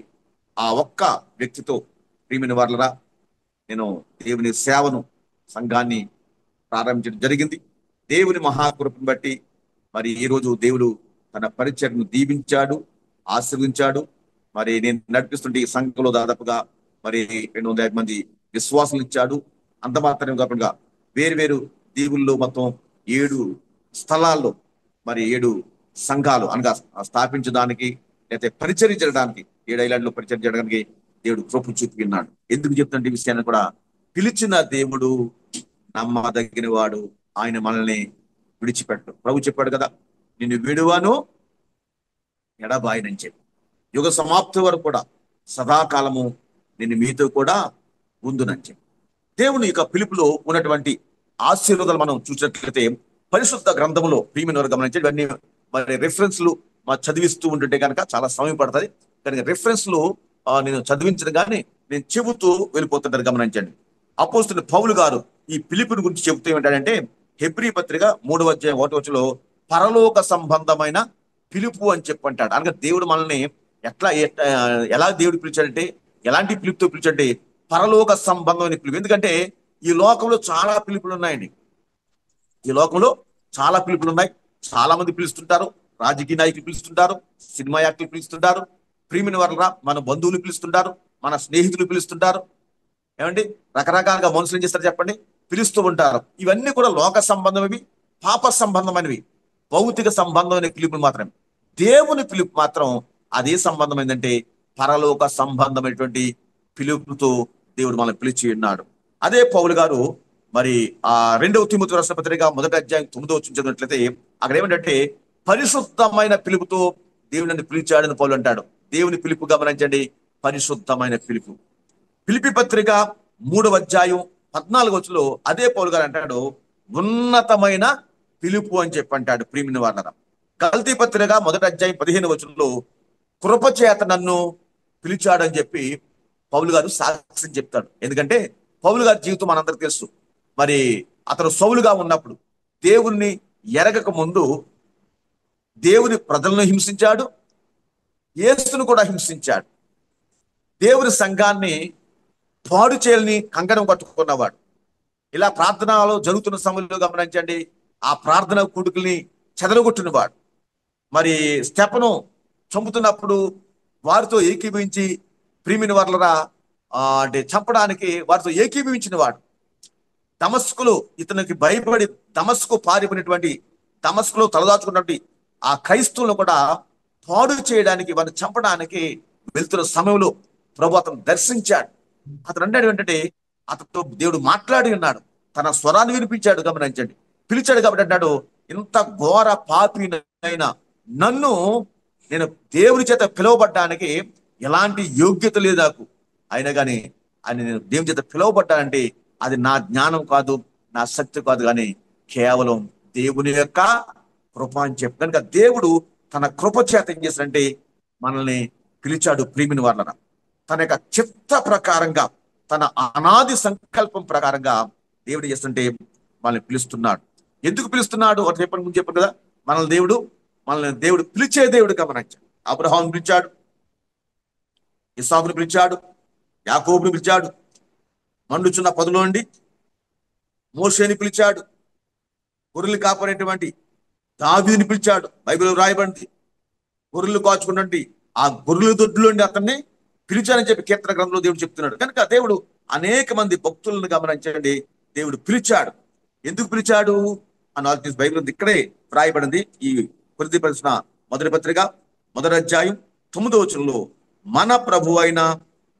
ఆ ఒక్క వ్యక్తితో ప్రియమైన వాళ్ళరా నేను దేవుని సేవను, సంఘాన్ని ప్రారంభించడం జరిగింది. దేవుని మహాకృపను బట్టి మరి ఈ రోజు దేవుడు తన పరిచర్ను దీవించాడు, ఆశీర్వించాడు. మరి నేను నడిపిస్తుంటే ఈ సంఘంలో దాదాపుగా మరి 250 మంది విశ్వాసులు ఇచ్చాడు. అంత మాత్రమే కాకుండా వేరు దీవుల్లో మొత్తం 7 స్థలాల్లో మరి 7 సంఘాలు అనగా స్థాపించడానికి లేకపోతే పరిచరించడానికి 7 ఐలాండ్లో పరిచయం చేయడానికి దేవుడు కృప చూపి ఉన్నాడు. ఎందుకు చెప్తుంటే ఈ విషయాన్ని కూడా పిలిచిన దేవుడు నమ్మదగిన వాడు, ఆయన మనల్ని విడిచిపెట్టు. ప్రభు చెప్పాడు కదా, నిన్ను విడువను ఎడబాయనని చెప్పి యుగ సమాప్తి వరకు కూడా సదాకాలము నేను మీతో కూడా ఉందునని చెప్పి దేవుని యొక్క పిలుపులో ఉన్నటువంటి ఆశీర్వాదాలు మనం చూసినట్లయితే పరిశుద్ధ గ్రంథములో ప్రియమైన వారు గమనించి ఇవన్నీ మరి రెఫరెన్స్లు చదివిస్తూ ఉంటుంటే కనుక చాలా సమయం పడుతుంది. కనుక రెఫరెన్స్లు నేను చదివించడం కానీ నేను చెబుతూ వెళ్ళిపోతుంటాను. గమనించండి. అపోస్తున్న పౌలు గారు ఈ పిలుపుని గురించి చెబుతూ ఏమంటాడంటే హెబ్రీ పత్రిక 3వ అధ్యాయం 1వ వచనంలో పరలోక సంబంధమైన పిలుపు అని చెప్పంటాడు. అనగా దేవుడు మనల్ని ఎలా దేవుడు పిలిచాడంటే ఎలాంటి పిలుపుతో పిలిచాడంటే పరలోక సంబంధమైన పిలుపు. ఎందుకంటే ఈ లోకంలో చాలా పిలుపులు ఉన్నాయండి. ఈ లోకంలో చాలా పిలుపులు ఉన్నాయి. చాలా మంది పిలుస్తుంటారు. రాజకీయ నాయకులు పిలుస్తుంటారు, సినిమా యాక్టర్లు పిలుస్తుంటారు, ప్రియమైన వారుగా మన బంధువులు పిలుస్తుంటారు, మన స్నేహితులు పిలుస్తుంటారు. ఏమండి రకరకాలుగా మనుషులు ఏం చేస్తారు చెప్పండి, పిలుస్తూ ఉంటారు. ఇవన్నీ కూడా లోక సంబంధమైనవి, పాప సంబంధమైనవి, భౌతిక సంబంధమైన పిలుపులు మాత్రమే. దేవుని పిలుపు మాత్రం అదే సంబంధమైందంటే పరలోక సంబంధమైనటువంటి పిలుపుతో దేవుడు మనల్ని పిలిచి ఉన్నాడు. అదే పౌలు గారు మరి 2వ తిమోతి రాసిన పత్రిక 1వ అధ్యాయం 9వ వచనం చదివినట్లయితే అక్కడ ఏమంటే పరిశుద్ధమైన పిలుపుతో దేవుడు నన్ను పిలిచాడని పౌలు అంటాడు. దేవుని పిలుపు గమనించండి, పరిశుద్ధమైన పిలుపు. ఫిలిప్పీ పత్రిక 3వ అధ్యాయం 14వ వచనంలో అదే పౌలు గారు అంటాడు ఉన్నతమైన పిలుపు అని చెప్పి అంటాడు. ప్రియమైన వారలారా, గలతీ పత్రిక 1వ అధ్యాయం 15వ వచనంలో కృపచేత నన్ను పిలిచాడని చెప్పి పౌలు గారు సాక్ష్యం చెప్తాడు. ఎందుకంటే పౌలు గారి జీవితం మనందరికి తెలుసు. మరి అతను సౌలుగా ఉన్నప్పుడు దేవుణ్ణి ఎరగక ముందు దేవుని ప్రజలను హింసించాడు, యేసును కూడా హింసించాడు. దేవుని సంఘాన్ని పాడు చేయాలని కంకణం కట్టుకున్నవాడు. ఇలా ప్రార్థనలో జరుగుతున్న సమయంలో గమనించండి, ఆ ప్రార్థన కొడుకుల్ని చెదరగొట్టినవాడు. మరి స్టెఫను చంపుతున్నప్పుడు వారితో ఏకీభవించి ప్రియమైన వారులరా అంటే చంపడానికి వారితో ఏకీభవించిన వాడు. దమస్కులో ఇతనికి భయపడి దమస్కు పారిపోయినటువంటి, దమస్కులో తలదాచుకున్నటువంటి ఆ క్రైస్తవులను కూడా పాడు చేయడానికి, వారిని చంపడానికి వెళ్తున్న సమయంలో ప్రభు అతను దర్శించాడు. అతను అన్నాడు ఏంటంటే అతనితో దేవుడు మాట్లాడి ఉన్నాడు, తన స్వరాన్ని వినిపించాడు. గమనించండి, పిలిచాడు కాబట్టి అంటాడు ఇంత ఘోర పాపినైనా నన్ను, నేను దేవుని చేత పిలువబడ్డానికి ఎలాంటి యోగ్యత లేదు నాకు, అయినా కానీ ఆయన నేను దేవుని చేత పిలువబడ్డానంటే అది నా జ్ఞానం కాదు, నా శక్తి కాదు, కానీ కేవలం దేవుని యొక్క కృప అని చెప్పి. కనుక దేవుడు తన కృప చేత ఏం చేశాడంటే మనల్ని పిలిచాడు. ప్రియమైన వారలారా, తన యొక్క చిత్త ప్రకారంగా, తన అనాది సంకల్పం ప్రకారంగా దేవుడు చేస్తుంటే మనల్ని పిలుస్తున్నాడు. ఎందుకు పిలుస్తున్నాడు అని చెప్పాను కదా, మనల్ని దేవుడు పిలిచే దేవుడు. గమనించాడు, అబ్రహామును పిలిచాడు, ఇస్సాకును పిలిచాడు, యాకోబును పిలిచాడు, మండుచున్న పదులో నుండి మోషేని పిలిచాడు, గొర్రెలు కాపాడేటువంటి దావీదుని పిలిచాడు. బైబిల్ రాయబడింది గొర్రెలు కాచుకున్నటువంటి ఆ గొర్రెల దొడ్లో నుండి అతన్ని పిలిచానని చెప్పి కీర్తన గ్రంథంలో దేవుడు చెప్తున్నాడు. కనుక దేవుడు అనేక మంది భక్తులను గమనించండి దేవుడు పిలిచాడు. ఎందుకు పిలిచాడు అని ఆలోచించి బైబిల్ ఇక్కడే రాయబడింది. ఈ కొరింథీ పత్రిక 1వ పత్రిక 1వ అధ్యాయం 9వ వచనంలో మన ప్రభు అయిన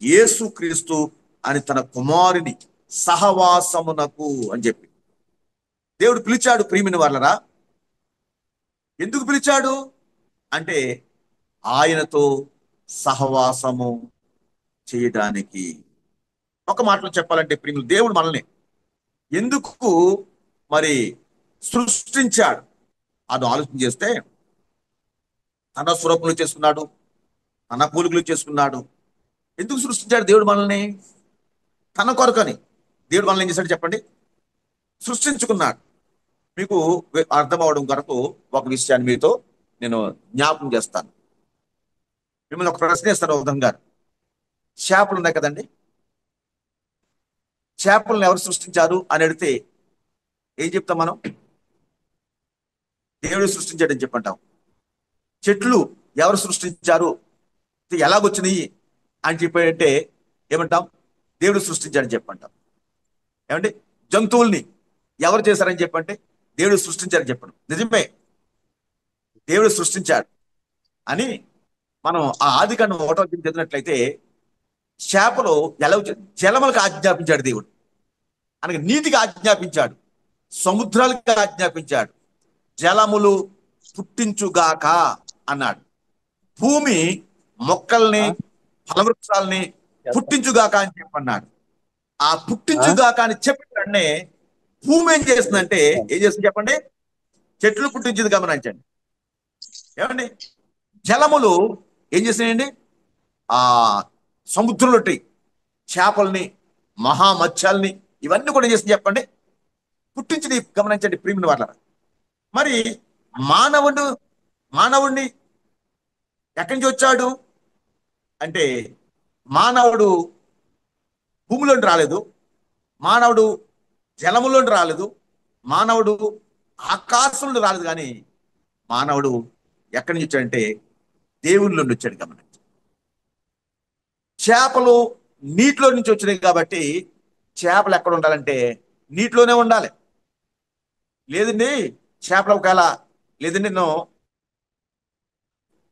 యేసు క్రీస్తు అని తన కుమారుని సహవాసమునకు అని చెప్పి దేవుడు పిలిచాడు. ప్రియమైన వారలారా, ఎందుకు పిలిచాడు అంటే ఆయనతో సహవాసము చేయడానికి. ఒక మాటలో చెప్పాలంటే ప్రియమైన దేవుడు మనల్ని ఎందుకు మరి సృష్టించాడు అది ఆలోచన చేస్తే తన స్వరూపంలో చేసుకున్నాడు, తన పోలికలు చేసుకున్నాడు. ఎందుకు సృష్టించాడు దేవుడు మనల్ని? తన కొరకని. దేవుడు మనల్ని ఏం చేశాడు చెప్పండి? సృష్టించుకున్నాడు. మీకు అర్థం అవడం కొరకు ఒక విషయాన్ని మీతో నేను జ్ఞాపకం చేస్తాను. మిమ్మల్ని ఒక ప్రశ్న ఇస్తాను ఉదయం గారు. చేపలు ఉన్నాయి కదండి, చేపలను ఎవరు సృష్టించారు అని అడిగితే ఏం చెప్తాం మనం? దేవుడు సృష్టించాడని చెప్పంటాం. చెట్లు ఎవరు సృష్టించారు, ఎలాగొచ్చినాయి అని చెప్పాడంటే ఏమంటాం? దేవుడు సృష్టించాడని చెప్పంటాం. ఏమంటే జంతువుల్ని ఎవరు చేశారని చెప్పంటే దేవుడు సృష్టించారని చెప్పండి. నిజమే, దేవుడు సృష్టించాడు అని మనం ఆ ఆదికాండం 1వ అధ్యాయం చదివినట్లయితే చేపలు ఎలా జలములకు ఆజ్ఞాపించాడు దేవుడు, అనగా నీటికి ఆజ్ఞాపించాడు, సముద్రాలకు ఆజ్ఞాపించాడు, జలములు పుట్టించుగాక అన్నాడు. భూమి మొక్కల్ని ఫలవృక్షాలని పుట్టించుగాక అని చెప్పన్నాడు. ఆ పుట్టించుగాక అని చెప్పిన భూమి ఏం చేస్తుందంటే, ఏం చేస్తుంది చెప్పండి? చెట్లు పుట్టించింది గమనించండి. ఏమండి? జలములు ఏం చేసినాయండి? ఆ సముద్రంలో చేపల్ని, మహామత్స్యాల్ని, ఇవన్నీ కూడా ఏం చేసింది చెప్పండి? పుట్టించి గమనించండి ప్రియమైన వాళ్ళ. మరి మానవుడు మానవుడిని ఎక్కడి నుంచి వచ్చాడు అంటే, మానవుడు భూమిలోండి రాలేదు, మానవుడు జలములోండి రాలేదు, మానవుడు ఆకాశంలో రాలేదు, కానీ మానవుడు ఎక్కడి నుంచి వచ్చాడంటే దేవుని నుండి వచ్చాడు. గమనించి, చేపలు నీటిలో నుంచి వచ్చినాయి కాబట్టి చేపలు ఎక్కడ ఉండాలంటే నీటిలోనే ఉండాలి. లేదండి చేపలు ఒకవేళ లేదండి నేను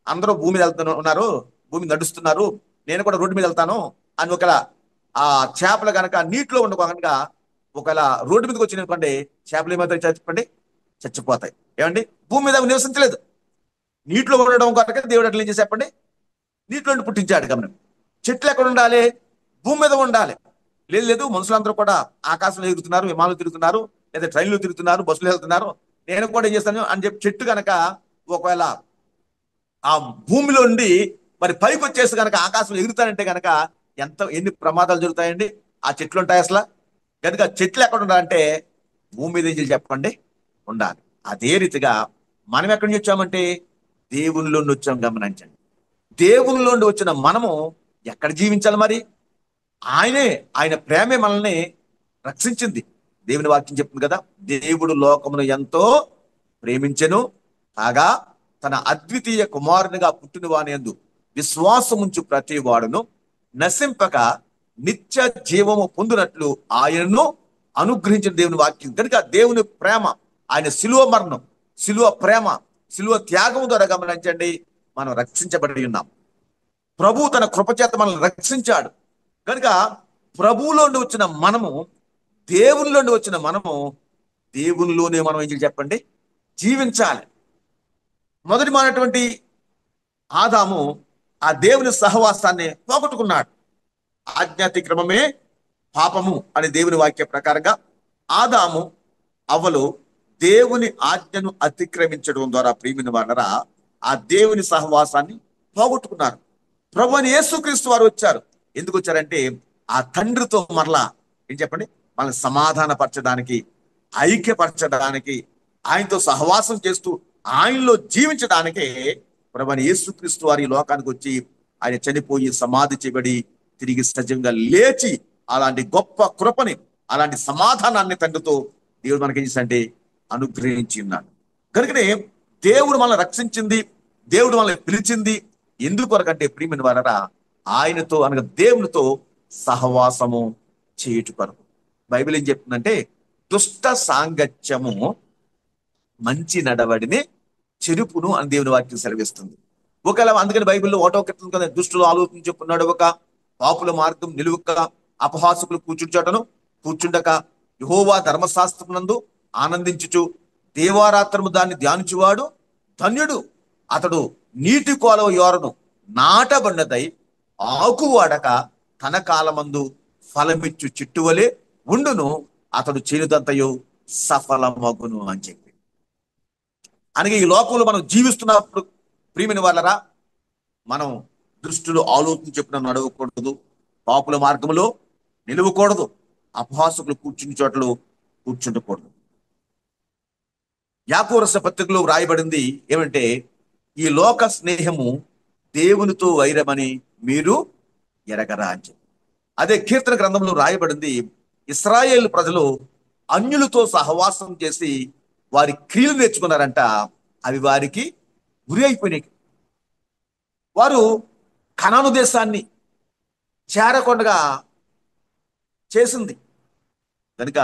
అందరూ భూమి మీద ఉన్నారు, భూమి నడుస్తున్నారు, నేను కూడా రోడ్డు మీద వెళ్తాను అని ఒకవేళ ఆ చేపలు కనుక నీటిలో కనుక ఒకవేళ రోడ్డు మీదకి వచ్చిన అనుకోండి, చేపలు ఏమవుతాయి చెప్పండి? చచ్చిపోతాయి. ఏమండి? భూమి మీద నివసించలేదు. నీటిలో ఉండడం కనుక దేవుడు అట్లా ఏం చేసి చెప్పండి? నీటిలో పుట్టించాడు. గమనం. చెట్లు ఎక్కడ ఉండాలి? భూమి మీద ఉండాలి. లేదు మనుషులందరూ కూడా ఆకాశంలో ఎగురుతున్నారు, విమానాలు తిరుగుతున్నారు, లేదా ట్రైన్లు తిరుగుతున్నారు, బస్సులు వెళ్తున్నారు, నేను కూడా ఏం చేస్తాను అని చెప్పి చెట్టు కనుక ఒకవేళ ఆ భూమిలో ఉండి మరి పైకి వచ్చేసి కనుక ఆకాశంలో ఎగురుతానంటే కనుక ఎన్ని ప్రమాదాలు జరుగుతాయండి? ఆ చెట్లు ఉంటాయి అసలు. కనుక చెట్లు ఎక్కడ ఉండాలంటే భూమి మీద ఏం చెప్పండి? ఉండాలి. అదే రీతిగా మనం ఎక్కడి నుంచి వచ్చామంటే దేవునిలో నుండి వచ్చాం. గమనించండి, దేవునిలో నుండి వచ్చిన మనము ఎక్కడ జీవించాలి? మరి ఆయన ప్రేమే మనల్ని రక్షించింది. దేవుని వాక్యం చెప్తుంది కదా, దేవుడు లోకమును ఎంతో ప్రేమించెను కాగా తన అద్వితీయ కుమారునిగా పుట్టిన వాని యందు విశ్వాసముంచు ప్రతి వాడును నశింపక నిత్య జీవము పొందినట్లు ఆయనను అనుగ్రహించిన దేవుని వాక్యం. కనుక దేవుని ప్రేమ, ఆయన శిలువ మరణం, శిలువ ప్రేమ, శిలువ త్యాగం ద్వారా గమనించండి మనం రక్షించబడి ఉన్నాం. ప్రభు తన కృపచేత మనల్ని రక్షించాడు. కనుక ప్రభువులోండి వచ్చిన మనము, దేవునిలోండి వచ్చిన మనము, దేవునిలోనే మనం ఏం చెప్పండి? జీవించాలి. మొదటి మానటువంటి ఆదాము ఆ దేవుని సహవాసాన్ని పోగొట్టుకున్నాడు. ఆజ్ఞాతిక్రమమే పాపము అని దేవుని వాక్య ప్రకారంగా ఆదాము అవ్వలు దేవుని ఆజ్ఞను అతిక్రమించడం ద్వారా ప్రియమైన వాళ్ళరా ఆ దేవుని సహవాసాన్ని పోగొట్టుకున్నారు. ప్రభు అని యేసుక్రీస్తు వారు వచ్చారు. ఎందుకు వచ్చారంటే ఆ తండ్రితో మరలా ఏం చెప్పండి? మనల్ని సమాధానపరచడానికి, ఐక్యపరచడానికి, ఆయనతో సహవాసం చేస్తూ ఆయనలో జీవించడానికే ప్రభు అని యేసుక్రీస్తు వారి లోకానికి వచ్చి ఆయన చనిపోయి సమాధి చేయబడి తిరిగి సజీవంగా లేచి అలాంటి గొప్ప కృపని, అలాంటి సమాధానాన్ని తండ్రితో దేవుడు మనకి ఏం చేశాడంటే అనుగ్రహించి ఉన్నాడు. కనుకనే దేవుడు మనల్ని రక్షించింది, దేవుడు మనల్ని పిలిచింది ఎందుకొరకంటే ప్రియమైన వారరా ఆయనతో అనగా దేవునితో సహవాసము చేయుట కొరకు. బైబిల్ ఏం చెప్తుందంటే దుష్ట సాంగత్యము మంచి నడవడిని చెరుపును అని దేవుని వాక్యం సెలవిస్తుంది. ఒకవేళ అందుకని బైబిల్లో ఒకటో కీర్తన కదా, దుష్టులు ఆలోచించి నడవక, పాపుల మార్గం నిలువక, అపహాసకులు కూర్చుండక, యెహోవా ధర్మశాస్త్రమునందు ఆనందించుచు దేవారాత్రము దాన్ని ధ్యానించువాడు ధన్యుడు. అతడు నీటి కోలవ యోరను నాటబడినదై ఆకు వాడక తన కాలమందు ఫలమిచ్చు చిట్టువలే ఉండును, అతడు చేయుదంతయు సఫలమగును అని చెప్పి. అనగా ఈ లోకంలో మనం జీవిస్తున్నప్పుడు ప్రియమైన వాళ్ళరా మనం దుష్టులు ఆలోచన చెప్పిన నడవకూడదు, పాపుల మార్గంలో నిలవకూడదు, అపహాసకులు కూర్చుని చోట్ల కూర్చుండకూడదు. యాకోబు రాసిన పత్రికలో వ్రాయబడింది ఏమంటే ఈ లోక స్నేహము దేవునితో వైరమని మీరు ఎరగరా అని చెప్పి. అదే కీర్తన గ్రంథంలో రాయబడింది ఇశ్రాయేలు ప్రజలు అన్యులతో సహవాసం చేసి వారి క్రియలు నేర్చుకున్నారంట, అవి వారికి గురి అయిపోయినాయి. వారు కనాను దేశాన్ని చేరకొండగా చేసింది. కనుక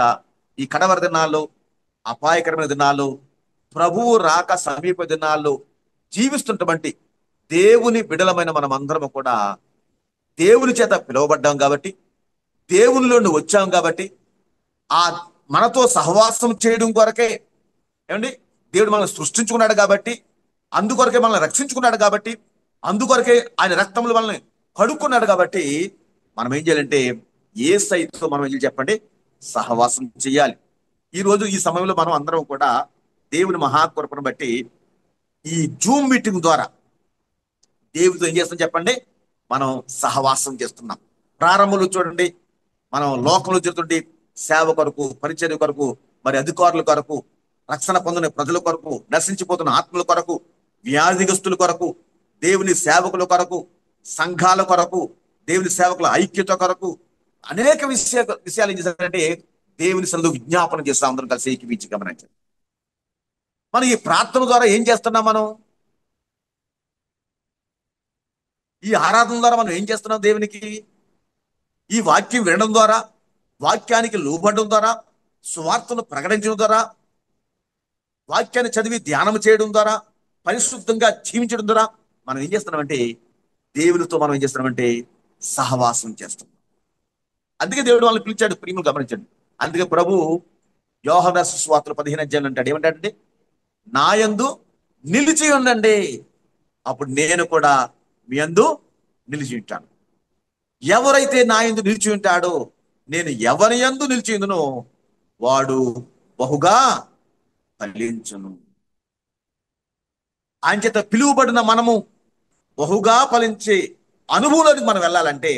ఈ కడవరి దినాల్లో, అపాయకరమైన దినాల్లో, ప్రభువు రాక సమీప దినాల్లో జీవిస్తున్నటువంటి దేవుని బిడలమైన మనం అందరం కూడా దేవుని చేత పిలువబడ్డాం కాబట్టి, దేవునిలోని వచ్చాం కాబట్టి, ఆ మనతో సహవాసం చేయడం కొరకే ఏమండి దేవుడు మనల్ని సృష్టించుకున్నాడు కాబట్టి, అందుకొరకే మనల్ని రక్షించుకున్నాడు కాబట్టి, అందుకొరకే ఆయన రక్తంలో మనల్ని కడుక్కున్నాడు కాబట్టి మనం ఏం చేయాలంటే యేసయ్యతో మనం ఏం చెప్పండి, సహవాసం చేయాలి. ఈ రోజు ఈ సమయంలో మనం అందరం కూడా దేవుని మహాకృపను బట్టి ఈ జూమ్ మీటింగ్ ద్వారా దేవుడితో ఏం చేస్తాం చెప్పండి, మనం సహవాసం చేస్తున్నాం. ప్రారంభంలో చూడండి, మనం లోకంలో జరుగుతుంటే సేవ కొరకు, పరిచర్య కొరకు, మరి అధికారుల కొరకు, రక్షణ పొందిన ప్రజల కొరకు, నశించిపోతున్న ఆత్మల కొరకు, వ్యాధిగ్రస్తుల కొరకు, దేవుని సేవకుల కొరకు, సంఘాల కొరకు, దేవుని సేవకుల ఐక్యత కొరకు అనేక విషయాలు ఏం చేశారంటే దేవుని సన్నిధిలో విజ్ఞాపన చేస్తాం. అందరం కలిసి ఏకీపించి గమనించండి. మనం ఈ ప్రార్థన ద్వారా ఏం చేస్తున్నాం, మనం ఈ ఆరాధన ద్వారా మనం ఏం చేస్తున్నాం, దేవునికి ఈ వాక్యం వినడం ద్వారా, వాక్యానికి లోబడడం ద్వారా, సువార్తను ప్రకటించడం ద్వారా, వాక్యాన్ని చదివి ధ్యానం చేయడం ద్వారా, పరిశుద్ధంగా జీవించడం ద్వారా మనం ఏం చేస్తున్నామంటే దేవునితో మనం ఏం చేస్తున్నామంటే సహవాసం చేస్తున్నాం. అందుకే దేవుడు వాళ్ళని పిలిచాడు. ప్రియములు గమనించండి. అందుకే ప్రభు యోహాను రాసిన సువార్తలు 15 అధ్యాయం అంటాడు, ఏమంటాడంటే, నా యందు నిలిచి ఉండండి, అప్పుడు నేను కూడా మీ యందు నిలిచి ఉంటాను. ఎవరైతే నా యందు నిలిచి ఉంటాడో, నేను ఎవరి యందు నిలిచి ఉందునో వాడు బహుగా ఫలించును. ఆయన చేత పిలువబడిన మనము బహుగా ఫలించే అనుభవంలోకి మనం వెళ్ళాలంటే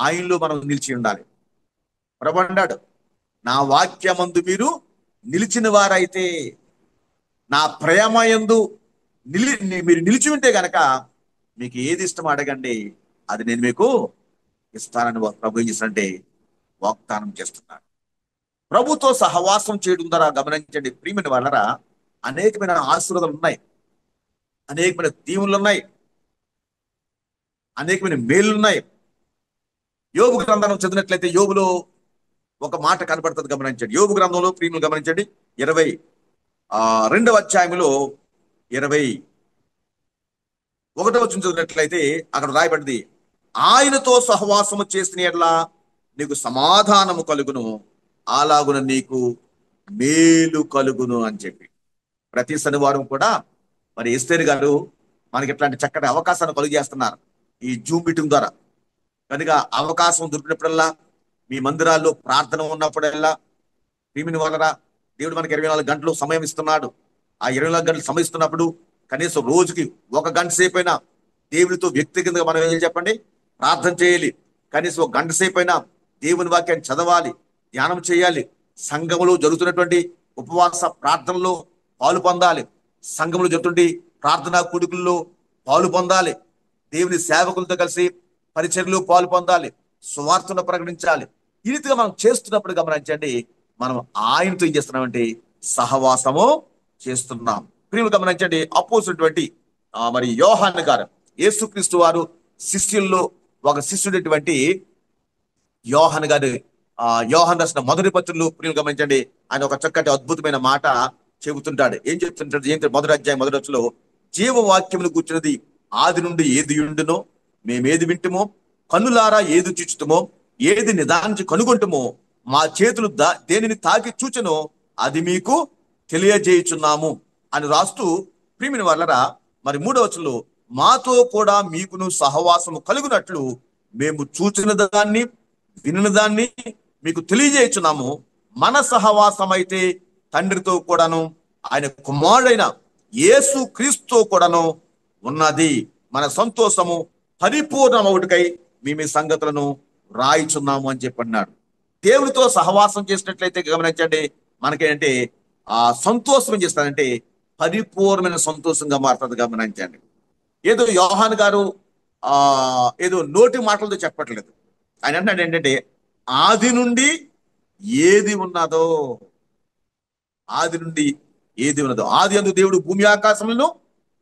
ఆయనలో మనం నిలిచి ఉండాలి. ప్రభు అన్నాడు, నా వాక్యమందు మీరు నిలిచిన వారైతే, నా ప్రేమయందు మీరు నిలిచి ఉంటే గనక మీకు ఏది ఇష్టం అడగండి, అది నేను మీకు ఇస్తానని ప్రభు ఏం చేస్తానంటే వాగ్దానం చేస్తున్నాడు. ప్రభుతో సహవాసం చేయడం ద్వారా గమనించండి ప్రియమైన వాళ్ళరా, అనేకమైన ఆశీర్వాదాలు ఉన్నాయి, అనేకమైన దీవులు ఉన్నాయి, అనేకమైన మేలున్నాయి. యోబు గ్రంథం చదివినట్లయితే యోబులో ఒక మాట కనబడుతుంది, గమనించండి. యోబు గ్రంథంలో ప్రియములు గమనించండి, 22వ అధ్యాయంలో 21వ వచనం చదివినట్లయితే అక్కడ రాయబడింది, ఆయనతో సహవాసము చేసిన ఎడల నీకు సమాధానము కలుగును, అలాగున నీకు మేలు కలుగును అని చెప్పి. ప్రతి శనివారం కూడా మరి ఎస్తేరు గారు మనకి ఇట్లాంటి చక్కటి అవకాశాన్ని కలుగు చేస్తున్నారు ఈ జూమ్ మీటింగ్ ద్వారా. కనుక అవకాశం దొరికినప్పుడల్లా, మీ మందిరాల్లో ప్రార్థన ఉన్నప్పుడల్లా, ప్రియమైన వాళ్ళరా, దేవుడు మనకి 24 గంటలు సమయం ఇస్తున్నాడు. ఆ 24 గంటలు సమయం ఇస్తున్నప్పుడు కనీసం రోజుకి 1 గంట సేపు అయినా దేవుడితో వ్యక్తిగతంగా మనం ఏం చెప్పండి ప్రార్థన చేయాలి. కనీసం 1 గంట సేపు అయినా దేవుని వాక్యాన్ని చదవాలి, ధ్యానం చేయాలి. సంఘములో జరుగుతున్నటువంటి ఉపవాస ప్రార్థనలో పాలు పొందాలి, సంఘములో జరుగుతుంటే ప్రార్థనా కూడికల్లో పాలు పొందాలి, దేవుని సేవకులతో కలిసి పరిచర్యలో పాలు పొందాలి, సువార్తను ప్రకటించాలి. ఈ రీతిగా మనం చేస్తున్నప్పుడు గమనించండి, మనం ఆయనతో ఏం చేస్తున్నామంటే సహవాసము చేస్తున్నాం. ప్రియులు గమనించండి, అపోజినటువంటి మరి యోహాను గారు, యేసుక్రీస్తు వారు శిష్యుల్లో ఒక శిష్యుడైనటువంటి యోహాను గారు, యోహాను రాసిన మొదటి పత్రికలో ప్రియులు గమనించండి, ఆయన ఒక చక్కటి అద్భుతమైన మాట చెబుతుంటాడు. ఏం చెప్తుంటాడు? ఏంటి? మొదటి అధ్యాయం మొదటి వచ్చులో, జీవవాక్యమును కూర్చున్నది ఆది నుండి ఏది ఉండునో మేమేది వింటుమో, కన్నులారా ఏది చూచుతుమో, ఏది నిదానించి కనుగొంటుమో, మా చేతులు దేనిని తాకి చూచనో అది మీకు తెలియజేయుచున్నాము అని రాస్తూ, ప్రియమైన వాళ్ళరా, మరి 3వ వచనంలో, మాతో కూడా మీకును సహవాసము కలుగునట్లు మేము చూచిన దాన్ని వినిన దాన్ని మీకు తెలియజేయుచున్నాము. మన సహవాసం అయితే తండ్రితో కూడాను ఆయన కుమారుడైన యేసు క్రీస్తుతో కూడాను ఉన్నది. మన సంతోషము పరిపూర్ణమవుటకై మేము ఈ సంగతులను రాయిచున్నాము అని చెప్పన్నాడు. దేవునితో సహవాసం చేసినట్లయితే గమనించండి, మనకేంటంటే ఆ సంతోషం ఏం చేస్తారంటే పరిపూర్ణమైన సంతోషంగా మారుతుంది. గమనించండి, ఏదో యోహాను గారు ఏదో నోటి మాటలతో చెప్పట్లేదు. ఆయన అంటాడు ఏంటంటే, ఆది నుండి ఏది ఉన్నదో, ఆది నుండి ఏది ఉన్నదో, ఆది యందు దేవుడు భూమి ఆకాశములను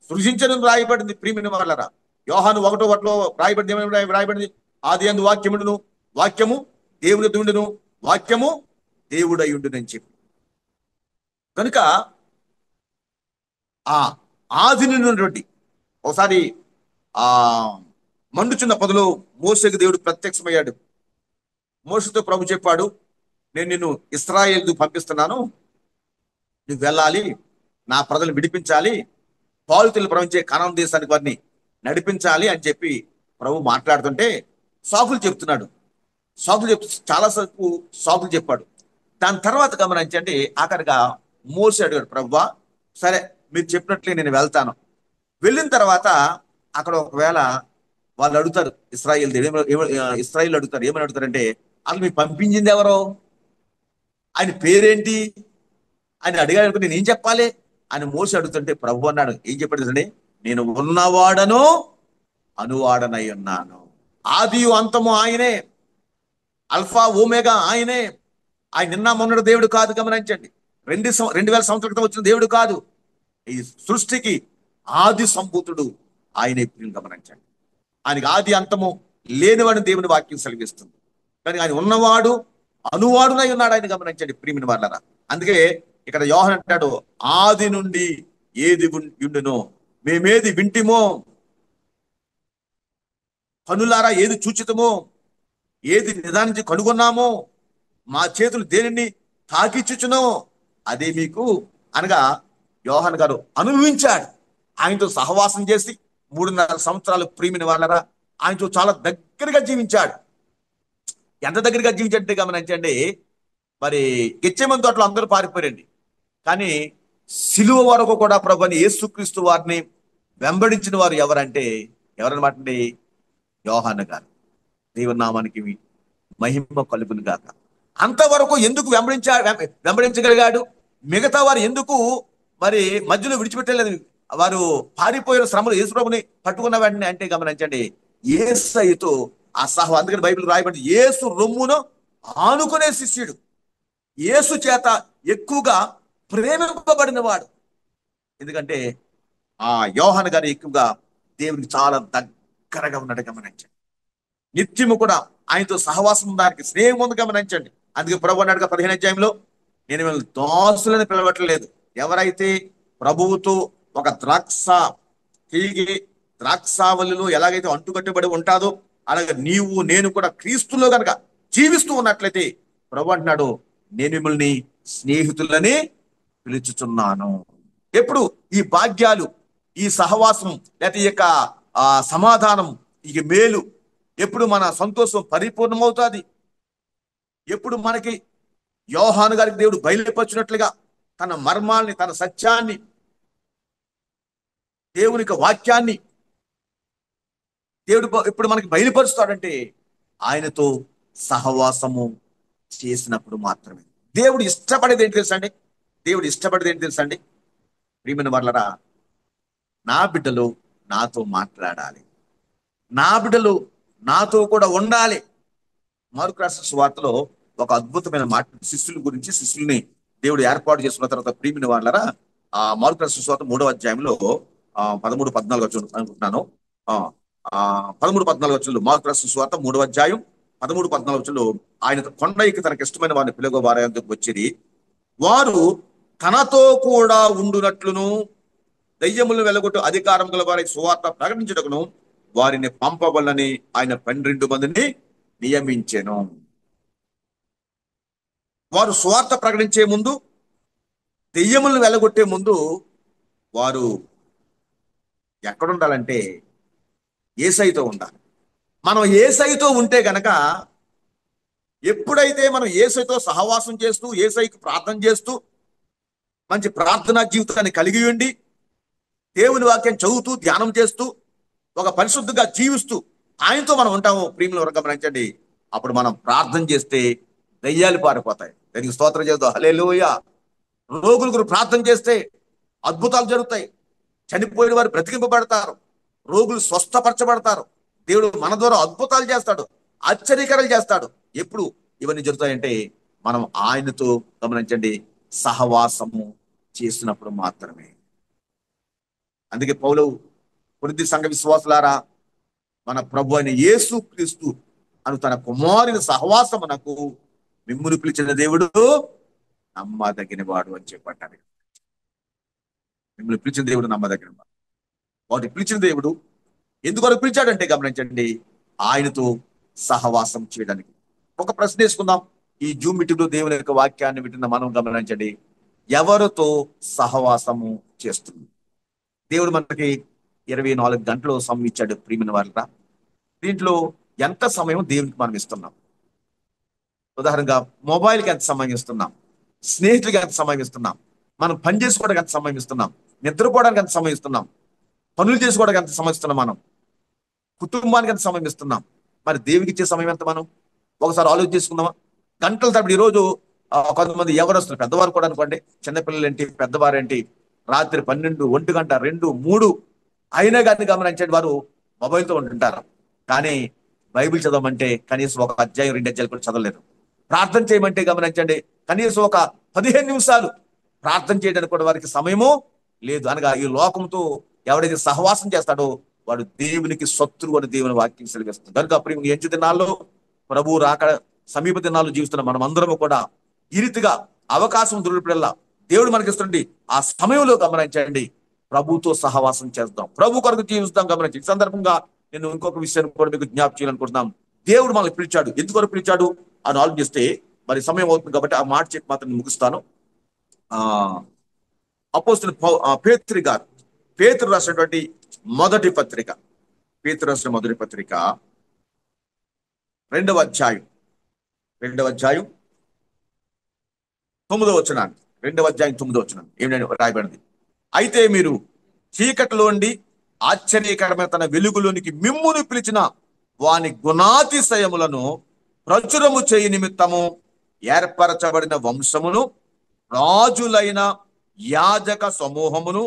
సృజించడం రాయబడింది. ప్రియమైన వాళ్ళరా, యోహాను 1:1 రాయబడింది, ఏమైనా రాయబడింది? ఆది యందు వాక్యముండును, వాక్యము దేవుని ఉండును, వాక్యము దేవుడై ఉండును అని చెప్పి. కనుక ఆ ఆది నుండి ఉన్నటువంటి, ఒకసారి మండుచున్న పొదలో మోషేకు దేవుడు ప్రత్యక్షమయ్యాడు. మోషేతో ప్రభు చెప్పాడు, నేను నిన్ను ఇశ్రాయేలుకు పంపిస్తున్నాను, నువ్వు వెళ్ళాలి, నా ప్రజలను విడిపించాలి, పాలు తెలు ప్రవహించే కనాను దేశానికి వారిని నడిపించాలి అని చెప్పి ప్రభు మాట్లాడుతుంటే సాకులు చెప్తున్నాడు. సాకులు చాలాసేపు సాకులు చెప్పాడు. దాని తర్వాత గమనించండి, ఆఖరిగా మోసే అడిగాడు, ప్రభువా సరే మీరు చెప్పినట్లే నేను వెళ్తాను. వెళ్ళిన తర్వాత అక్కడ ఒకవేళ వాళ్ళు అడుగుతారు, ఇస్రాయిల్ అడుగుతారు, ఏమని అడుగుతారంటే, అసలు మీరు పంపించింది ఎవరో, ఆయన పేరేంటి అని అడిగాడు, నేను ఏం చెప్పాలి అని మోసే అడుగుతుంటే ప్రభు అన్నాడు, ఏం చెప్పాడు చూడండి, నేను ఉన్నవాడను అనువాడనై ఉన్నాను, ఆదియు అంతము ఆయనే, అల్ఫా ఓమేగా ఆయనే. ఆయన నిన్న మొన్నటి దేవుడు కాదు, గమనించండి. 2000 సంవత్సరాల క్రితం వచ్చిన దేవుడు కాదు. ఈ సృష్టికి ఆది సంభూతుడు ఆయనే, గమనించండి. ఆయనకి ఆది అంతము లేనివాడిని దేవుని వాక్యం సెలవిస్తుంది. కానీ ఆయన ఉన్నవాడు అనువాడునై ఉన్నాడు ఆయన, గమనించండి ప్రియమైన వాళ్ళరా. అందుకే ఇక్కడ యోహాను అంటాడు, ఆది నుండి ఏది ఉండునో మేమేది వింటిమో, కనులారా ఏది చూచితమో, ఏది నిదానించి కనుగొన్నామో, మా చేతులు దేనిని తాకిచ్చుచునో అదే మీకు అనగా యోహాను గారు అనుభవించాడు. ఆయనతో సహవాసం చేసి 3.5 సంవత్సరాలు ప్రియమైన వాళ్ళరా ఆయనతో చాలా దగ్గరగా జీవించాడు. ఎంత దగ్గరగా జీవించంటే గమనించండి, మరి గెత్సేమని తోటలో అందరూ పారిపోయారండి. కానీ సిలువ వరకు కూడా ప్రభుని యేసుక్రీస్తు వారిని వెంబడించిన వారు ఎవరంటే ఎవరన్నమాట అండి, యోహాను గారు. దేవుని నామానికి మహిమ కలుగును గాక. అంతవరకు ఎందుకు వెంబడించగలిగాడు? మిగతా వారు ఎందుకు మరి మధ్యలో విడిచిపెట్టలేదు? వారు పారిపోయిన శ్రమలు యేసుప్రభుని పట్టుకున్న వెంటనే అంటే గమనించండి, యేసయ్యతో అసహ్యం. అందుకని బైబిల్ రాయబడి యేసు రొమ్మును ఆనుకునే శిష్యుడు, యేసు చేత ఎక్కువగా ప్రేమింపబడిన వాడు. ఎందుకంటే ఆ యోహాను గారు ఎక్కువగా దేవునికి చాలా దగ్గరగా ఉన్నాడు, గమనించండి. నిత్యము కూడా ఆయనతో సహవాసం దానికి స్నేహం ఉంది, గమనించండి. అందుకే ప్రభు అన్నాడుగా 15వ అధ్యాయంలో, నేను మిమ్మల్ని దాసులని పిలవట్లేదు. ఎవరైతే ప్రభువుతో ఒక ద్రాక్షావళిలో ఎలాగైతే అంటుకట్టుబడి ఉంటాదో అలాగే నీవు నేను కూడా క్రీస్తులో కనుక జీవిస్తూ ఉన్నట్లయితే ప్రభు అంటున్నాడు, నేను మిమ్మల్ని స్నేహితులని పిలుచుచున్నాను. ఎప్పుడు ఈ భాగ్యాలు, ఈ సహవాసం, లేకపోతే ఈ యొక్క సమాధానం, ఈ మేలు ఎప్పుడు మన సంతోషం పరిపూర్ణమవుతుంది, ఎప్పుడు మనకి యోహాను గారికి దేవుడు బయలుపరిచినట్లుగా తన మర్మాల్ని, తన సత్యాన్ని, దేవుని యొక్క వాక్యాన్ని దేవుడు ఎప్పుడు మనకి బయలుపరుస్తాడంటే ఆయనతో సహవాసము చేసినప్పుడు మాత్రమే. దేవుడు ఇష్టపడేది ఏంటి తెలుసండి? దేవుడు ఇష్టపడేది ఏంటి తెలుసండి? ప్రియమైన వాళ్ళరా, నా బిడ్డలు నాతో మాట్లాడాలి, నా బిడ్డలు నాతో కూడా ఉండాలి. మార్కు రాసిన సువార్తలో ఒక అద్భుతమైన మాట శిష్యుల గురించి, శిష్యుల్ని దేవుడు ఏర్పాటు చేసుకున్న తర్వాత ప్రియమైన వాళ్ళరా, ఆ మార్కు రాసిన సువార్త 3వ అధ్యాయంలో 13-14 వచ్చును అనుకుంటున్నాను. 13-14 వచ్చులు, మార్కు రాసిన సువార్త 3వ అధ్యాయం 13-14 వచ్చులు. ఆయన కొండ ఎక్కి తనకి ఇష్టమైన వారిని పిలువ వారి వద్దకు వచ్చిరి. వారు తనతో కూడా ఉండునట్లును దయ్యములను వెలగొట్టు అధికారం గల వారి సువార్త ప్రకటించుటకును వారిని పంపవలని ఆయన 12 మందిని నియమించెను. వారు సువార్త ప్రకటించే ముందు, దెయ్యములను వెలగొట్టే ముందు వారు ఎక్కడుండాలంటే యేసయ్యతో ఉండాలి. మనం యేసయ్యతో ఉంటే గనక, ఎప్పుడైతే మనం యేసయ్యతో సహవాసం చేస్తూ, యేసయ్యకు ప్రార్థన చేస్తూ, మంచి ప్రార్థనా జీవితాన్ని కలిగి ఉండి, దేవుని వాక్యం చదువుతూ, ధ్యానం చేస్తూ, ఒక పరిశుద్ధంగా జీవిస్తూ ఆయనతో మనం ఉంటాము. ప్రియములు గమనించండి, అప్పుడు మనం ప్రార్థన చేస్తే దయ్యాలు పారిపోతాయి. దానికి స్తోత్రం చేద్దాం, హల్లెలూయా. రోగులకు ప్రార్థన చేస్తే అద్భుతాలు జరుగుతాయి, చనిపోయిన వారు బ్రతికింపబడతారు, రోగులు స్వస్థపరచబడతారు. దేవుడు మన ద్వారా అద్భుతాలు చేస్తాడు, ఆశ్చర్యకరాలు చేస్తాడు. ఎప్పుడు ఇవన్నీ జరుగుతాయంటే మనం ఆయనతో గమనించండి సహవాసము చేసినప్పుడు మాత్రమే. అందుకే పౌలు కొరింథీ సంఘ విశ్వాసులారా, మన ప్రభు అయిన యేసు క్రీస్తు అను తన కుమారుని సహవాసమునకు మిమ్మును పిలిచిన దేవుడు నమ్మదగిన వాడు అని చెప్పంటారు. మిమ్మల్ని పిలిచిన దేవుడు నమ్మదగిన వాడు. వాటిని పిలిచిన దేవుడు ఎందుకు పిలిచాడంటే గమనించండి, ఆయనతో సహవాసం చేయడానికి. ఒక ప్రశ్న వేసుకుందాం. ఈ జూమ్ మీటింగ్లో దేవుని యొక్క వాక్యాన్ని వింటున్న మనం గమనించండి, ఎవరితో సహవాసము చేస్తుంది? దేవుడు మనకి 24 గంటలు సమయం ఇచ్చాడు. ప్రియమైన వాళ్ళ దీంట్లో ఎంత సమయం దేవునికి మనం ఇస్తున్నాం? ఉదాహరణగా మొబైల్కి ఎంత సమయం ఇస్తున్నాం, స్నేహితులకి ఎంత సమయం ఇస్తున్నాం, మనం పని చేసుకోవడానికి ఎంత సమయం ఇస్తున్నాం, నిద్రపోవడానికి ఎంత సమయం ఇస్తున్నాం, పనులు చేసుకోవడానికి ఎంత సమయం ఇస్తున్నాం, మనం కుటుంబానికి ఎంత సమయం ఇస్తున్నాం, మరి దేవునికి ఇచ్చే సమయం ఎంత మనం ఒకసారి ఆలోచన చేసుకుందామా? గంటల తరబడి ఈరోజు కొంతమంది ఎవరొస్తారు, పెద్దవారు కూడా అనుకోండి, చిన్నపిల్లలు ఏంటి పెద్దవారు ఏంటి, రాత్రి 12, 1 గంట, 2, 3 అయినా కానీ గమనించండి వారు మొబైల్తో ఉంటుంటారు. కానీ బైబిల్ చదవమంటే కనీసం ఒక అధ్యాయం 2 అధ్యాయాలు కూడా చదవలేరు. ప్రార్థన చేయమంటే గమనించండి కనీసం ఒక 15 నిమిషాలు ప్రార్థన చేయడానికి కూడా వారికి సమయము లేదు. అనగా ఈ లోకంతో ఎవడైతే సహవాసం చేస్తాడో వాడు దేవునికి శత్రువు అని దేవుని వాక్యం సెలవిస్తుంది. కనుక ప్రియ ఎంచు దినాల్లో ప్రభు రాక సమీప దినాల్లో జీవిస్తున్న మనం అందరము కూడా ఈ రీతిగా అవకాశం దొరికినప్పుడల్లా దేవుడు మనకిస్తుంది ఆ సమయంలో గమనించండి ప్రభుతో సహవాసం చేద్దాం, ప్రభు కొరకు జీవిస్తాం. గమనించి ఈ సందర్భంగా నేను ఇంకొక విషయాన్ని కూడా మీకు జ్ఞాపకం చేయాలనుకుంటున్నాం. దేవుడు మనల్ని పిలిచాడు, ఎందుకొరకు పిలిచాడు అని ఆలోచిస్తే మరి సమయం అవుతుంది కాబట్టి ఆ మాట చెప్పి మాత్రం ముగిస్తాను. అపోస్తలుడు పేతురు గారు, పేతురు రాసినటువంటి మొదటి పత్రిక, పేతురు రాసిన మొదటి పత్రిక 2వ అధ్యాయం 9వ వచనాన్ని, 2వ అధ్యాయం 9వ వచనం ఏమిటని రాయబడింది. అయితే మీరు చీకటిలో ఉండి ఆశ్చర్యకరమైన తన వెలుగులోనికి మిమ్మును పిలిచిన వాని గుణాతిశయములను ప్రచురము చేయ నిమిత్తము ఏర్పరచబడిన వంశమును, రాజులైన యాజక సమూహమును,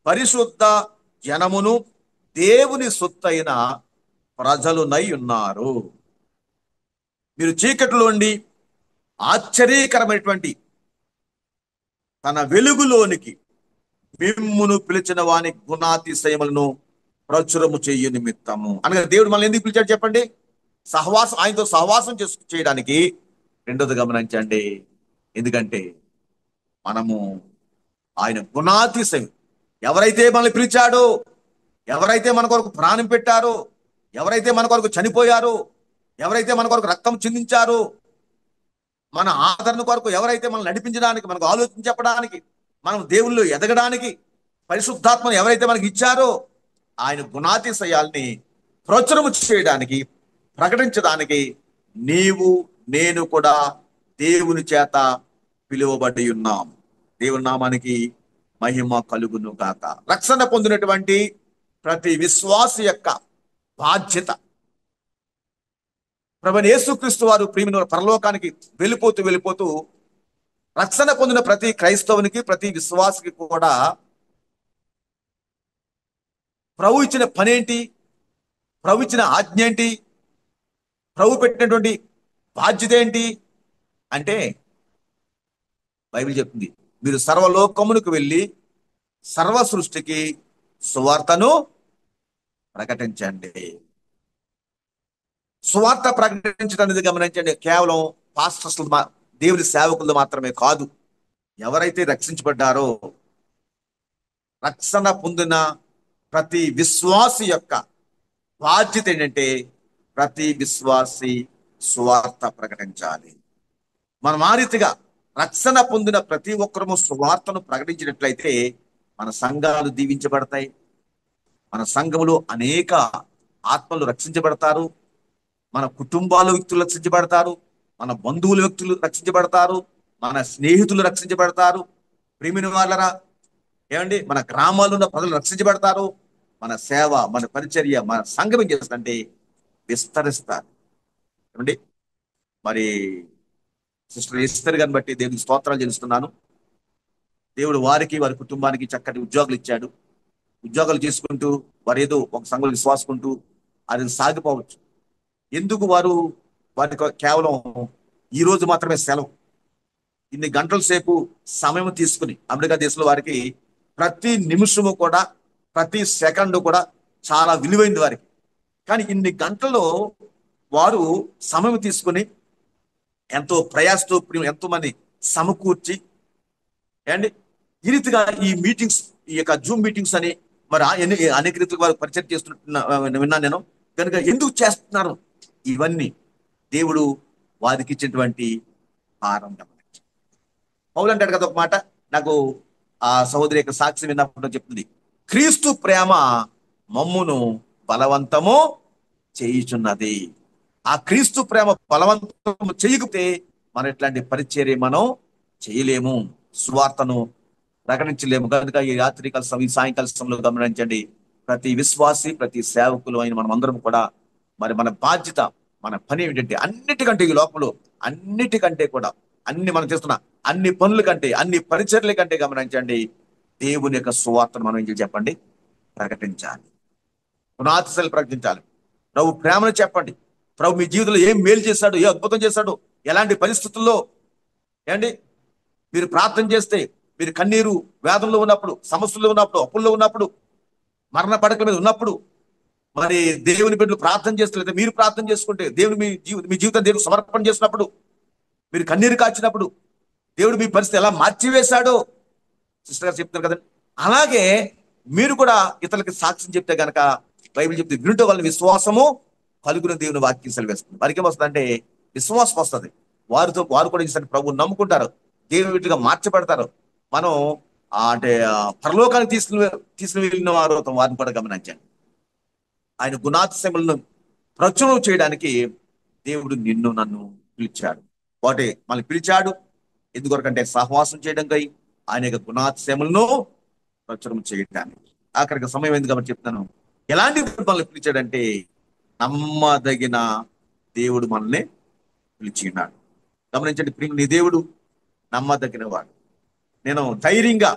పరిశుద్ధ జనమును, దేవుని సొత్తైన ప్రజలునై ఉన్నారు. మీరు చీకటిలో ఉండి ఆశ్చర్యకరమైనటువంటి తన వెలుగులోనికి మిమ్మును పిలిచిన వాని గుణాతిశయములను ప్రచురము చెయ్య నిమిత్తము. అనగా దేవుడు మనల్ని ఎందుకు పిలిచాడు చెప్పండి? సహవాసం, ఆయనతో సహవాసం చేయడానికి. రెండోది గమనించండి, ఎందుకంటే మనము ఆయన గుణాతిశయం, ఎవరైతే మనల్ని పిలిచాడో, ఎవరైతే మన కొరకు ప్రాణం పెట్టారో, ఎవరైతే మన కొరకు చనిపోయారో, ఎవరైతే మన కొరకు రక్తం చిందించారో, మన ఆదరణ కొరకు ఎవరైతే మనం నడిపించడానికి, మనకు ఆలోచన చెప్పడానికి, మనం దేవుళ్ళు ఎదగడానికి పరిశుద్ధాత్మను ఎవరైతే మనకి ఇచ్చారో ఆయన గుణాతిశయాల్ని ప్రచురము చేయడానికి, ప్రకటించడానికి నీవు నేను కూడా దేవుని చేత పిలువబడి ఉన్నాం. దేవుని నామానికి మహిమ కలుగును గాక. రక్షణ పొందినటువంటి ప్రతి విశ్వాసి యొక్క బాధ్యత, ప్రభువైన యేసుక్రీస్తు వారు ప్రియమైన పరలోకానికి వెళ్ళిపోతూ రక్షణ పొందిన ప్రతి క్రైస్తవునికి, ప్రతి విశ్వాసికి కూడా ప్రభు ఇచ్చిన పనేంటి, ప్రభు ఇచ్చిన ఆజ్ఞ ఏంటి, ప్రభు పెట్టినటువంటి బాధ్యత ఏంటి అంటే బైబిల్ చెప్తుంది, మీరు సర్వలోకమునికి వెళ్ళి సర్వ సృష్టికి సువార్తను ప్రకటించండి. సువార్త ప్రకటించడం అనేది గమనించండి, కేవలం పాస్టర్స్ దేవుని సేవకులు మాత్రమే కాదు. ఎవరైతే రక్షించబడ్డారో, రక్షణ పొందిన ప్రతి విశ్వాసి యొక్క బాధ్యత ఏంటంటే ప్రతి విశ్వాసి సువార్త ప్రకటించాలి. మనం ఆ రీతిగా రక్షణ పొందిన ప్రతి ఒక్కరము సువార్తను ప్రకటించినట్లయితే మన సంఘాలు దీవించబడతాయి, మన సంఘములో అనేక ఆత్మలు రక్షించబడతారు, మన కుటుంబాల వ్యక్తులు రక్షించబడతారు, మన బంధువుల వ్యక్తులు రక్షించబడతారు, మన స్నేహితులు రక్షించబడతారు. ప్రియమైన వాళ్ళరా ఏమండి, మన గ్రామాల్లో ఉన్న ప్రజలు రక్షించబడతారు. మన సేవ, మన పరిచర్య, మన సంఘం ఏం చేస్తుందంటే విస్తరిస్తారు. ఏమండి, మరి సిస్టర్ ఈస్టర్ గారిని బట్టి దేవునికి స్తోత్రాలు చెల్లిస్తున్నాను. దేవుడు వారికి, వారి కుటుంబానికి చక్కటి ఉద్యోగాలు ఇచ్చాడు. ఉద్యోగాలు చేసుకుంటూ వారు ఏదో ఒక సంఘంలో విశ్వాసుకుంటూ అది సాగిపోవచ్చు. ఎందుకు వారికి కేవలం ఈ రోజు మాత్రమే సెలవు, ఇన్ని గంటల సేపు సమయం తీసుకుని, అమెరికా దేశంలో వారికి ప్రతి నిమిషము కూడా, ప్రతి సెకండ్ కూడా చాలా విలువైంది వారికి. కానీ ఇన్ని గంటల్లో వారు సమయం తీసుకుని ఎంతో ప్రయాసతో ఎంతో మంది సమకూర్చి అండి ఈ రీతిగా ఈ మీటింగ్స్, ఈ యొక్క జూమ్ మీటింగ్స్ అని మరి అనేక రీతిగా వారు పరిచయం చేస్తున్న విన్నాను నేను. కనుక ఎందుకు చేస్తున్నారు ఇవన్నీ? దేవుడు వారికి ఇచ్చినటువంటి భారం గమనించి. పౌలు అంటాడు కదా ఒక మాట, నాకు ఆ సహోదరి యొక్క సాక్షి విన్నప్పుడు చెప్తుంది, క్రీస్తు ప్రేమ మమ్మును బలవంతము చేయుచున్నది. ఆ క్రీస్తు ప్రేమ బలవంతం చేయకపోతే మనం ఇట్లాంటి పరిచర్య మనం చేయలేము, సువార్తను ప్రకటించలేము. కనుక ఈ రాత్రికాల సమయం, ఈ సాయంకాల సమయంలో గమనించండి, ప్రతి విశ్వాసి, ప్రతి సేవకులు అయిన మనం అందరం కూడా మరి మన బాధ్యత, మన పని ఏమిటంటే అన్నిటికంటే ఈ లోకంలో అన్నిటికంటే కూడా మనం చేస్తున్న అన్ని పనుల కంటే, అన్ని పరిచర్ల కంటే గమనించండి, దేవుని యొక్క సువార్తను మనం ఏం చేయాలి చెప్పండి? ప్రకటించాలి, పునాదిశలు ప్రకటించాలి. ప్రభు ప్రేమను చెప్పండి. ప్రభు మీ జీవితంలో ఏం మేలు చేశాడు, ఏ అద్భుతం చేశాడు, ఎలాంటి పరిస్థితుల్లో ఏండి మీరు ప్రార్థన చేస్తే, మీరు కన్నీరు వేదంలో ఉన్నప్పుడు, సమస్యల్లో ఉన్నప్పుడు, అప్పుల్లో ఉన్నప్పుడు, మరణ పడక మీద ఉన్నప్పుడు, మరి దేవుని బిడ్డలు ప్రార్థన చేస్తే, లేదా మీరు ప్రార్థన చేసుకుంటే, దేవుడు మీ జీవితం దేవుడు సమర్పణ చేసినప్పుడు, మీరు కన్నీరు కాచినప్పుడు దేవుడు మీ పరిస్థితి ఎలా మార్చివేశాడో సిస్టర్ గారు చెప్తారు కదండి. అలాగే మీరు కూడా ఇతరులకి సాక్ష్యం చెప్తే గనక బైబిల్ చెప్తే వినుట వల్ల విశ్వాసము కలుగున దేవుని వాక్యం సెలవేస్తుంది. వారికి ఏమొస్తుందంటే విశ్వాసం వస్తుంది. వారు కూడా ఈసారి ప్రభు నమ్ముకుంటారు, దేవుని వీటిగా మార్చబడతారు. మనం అంటే పరలోకానికి తీసుకుని వెళ్ళిన వారు వారిని కూడా గమనించండి. ఆయన గుణాతిశయములను ప్రచురం చేయడానికి దేవుడు నిన్ను నన్ను పిలిచాడు. ఒకటి మనల్ని పిలిచాడు ఎందుకొరకంటే సహవాసం చేయడంకై, ఆయన యొక్క గుణాతిశయములను ప్రచురం చేయడానికి. అక్కడికి సమయం ఎందుకు కాబట్టి చెప్తాను. ఎలాంటి మనల్ని పిలిచాడంటే నమ్మదగిన దేవుడు మనల్ని పిలిచిన్నాడు. గమనించండి ప్రియుడు, నీ దేవుడు నమ్మదగిన వాడు. నేను ధైర్యంగా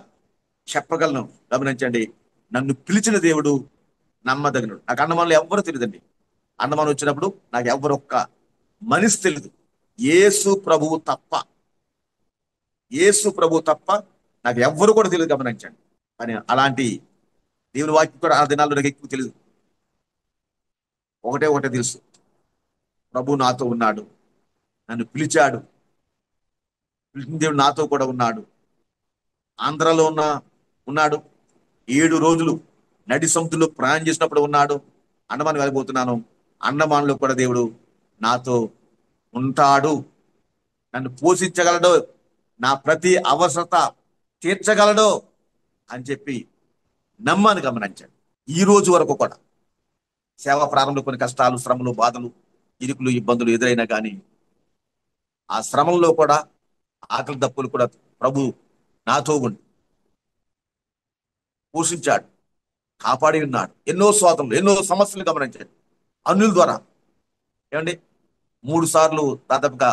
చెప్పగలను, గమనించండి, నన్ను పిలిచిన దేవుడు నమ్మదగినడు. నాకు అన్నమానులు ఎవ్వరు తెలియదండి. అన్నమానం వచ్చినప్పుడు నాకు ఎవ్వరు ఒక్క మనిషి తెలియదు, యేసు ప్రభువు తప్ప. యేసు ప్రభువు తప్ప నాకు ఎవ్వరు కూడా తెలియదు, గమనించండి. కానీ అలాంటి దేవుని వాక్యం కూడా ఆ దినాల్లో నాకు ఎక్కువ తెలియదు. ఒకటే తెలుసు, ప్రభు నాతో ఉన్నాడు, నన్ను పిలిచాడు, పిలిచిన దేవుడు నాతో కూడా ఉన్నాడు. ఆంధ్రాలో ఉన్నాడు, 7 రోజులు నడి సముద్రంలో ప్రయాణం చేసినప్పుడు ఉన్నాడు. అండమాన్ వెళ్ళిపోతున్నాను, అండమాన్లో కూడా దేవుడు నాతో ఉంటాడు, నన్ను పోషించగలడు, నా ప్రతి అవసరత తీర్చగలడు అని చెప్పి నమ్మాను, గమనించాడు. ఈ రోజు వరకు కూడా సేవా ప్రారంభంలో కొన్ని కష్టాలు, శ్రమలు, బాధలు, ఇరుకులు, ఇబ్బందులు ఎదురైనా కానీ ఆ శ్రమంలో కూడా, ఆకలి దప్పులు కూడా ప్రభు నాతో ఉండి పోషించాడు, కాపాడి ఉన్నాడు. ఎన్నో స్వాతంలు, ఎన్నో సమస్యలు గమనించాడు. అన్యుల ద్వారా ఏమండి 3 సార్లు దాదాపుగా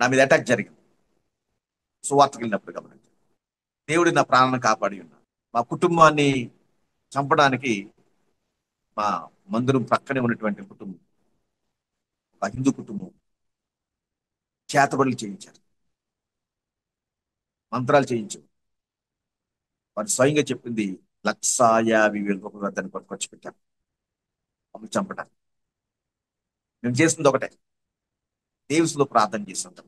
నా మీద అటాక్ జరిగింది సువార్తకి వెళ్ళినప్పుడు. గమనించాడు, దేవుడి నా ప్రాణాలను కాపాడి ఉన్నాడు. మా కుటుంబాన్ని చంపడానికి మా మందిరం ప్రక్కనే ఉన్నటువంటి కుటుంబం, ఒక హిందూ కుటుంబం, చేతబడులు చేయించారు, మంత్రాలు చేయించారు. వారు స్వయంగా చెప్పింది 1,50,000 దాన్ని ఖర్చు పెట్టారు మమ్మల్ని చంపడానికి. మేము చేసింది ఒకటే, దేవునిలో ప్రార్థన చేస్తుంటాం.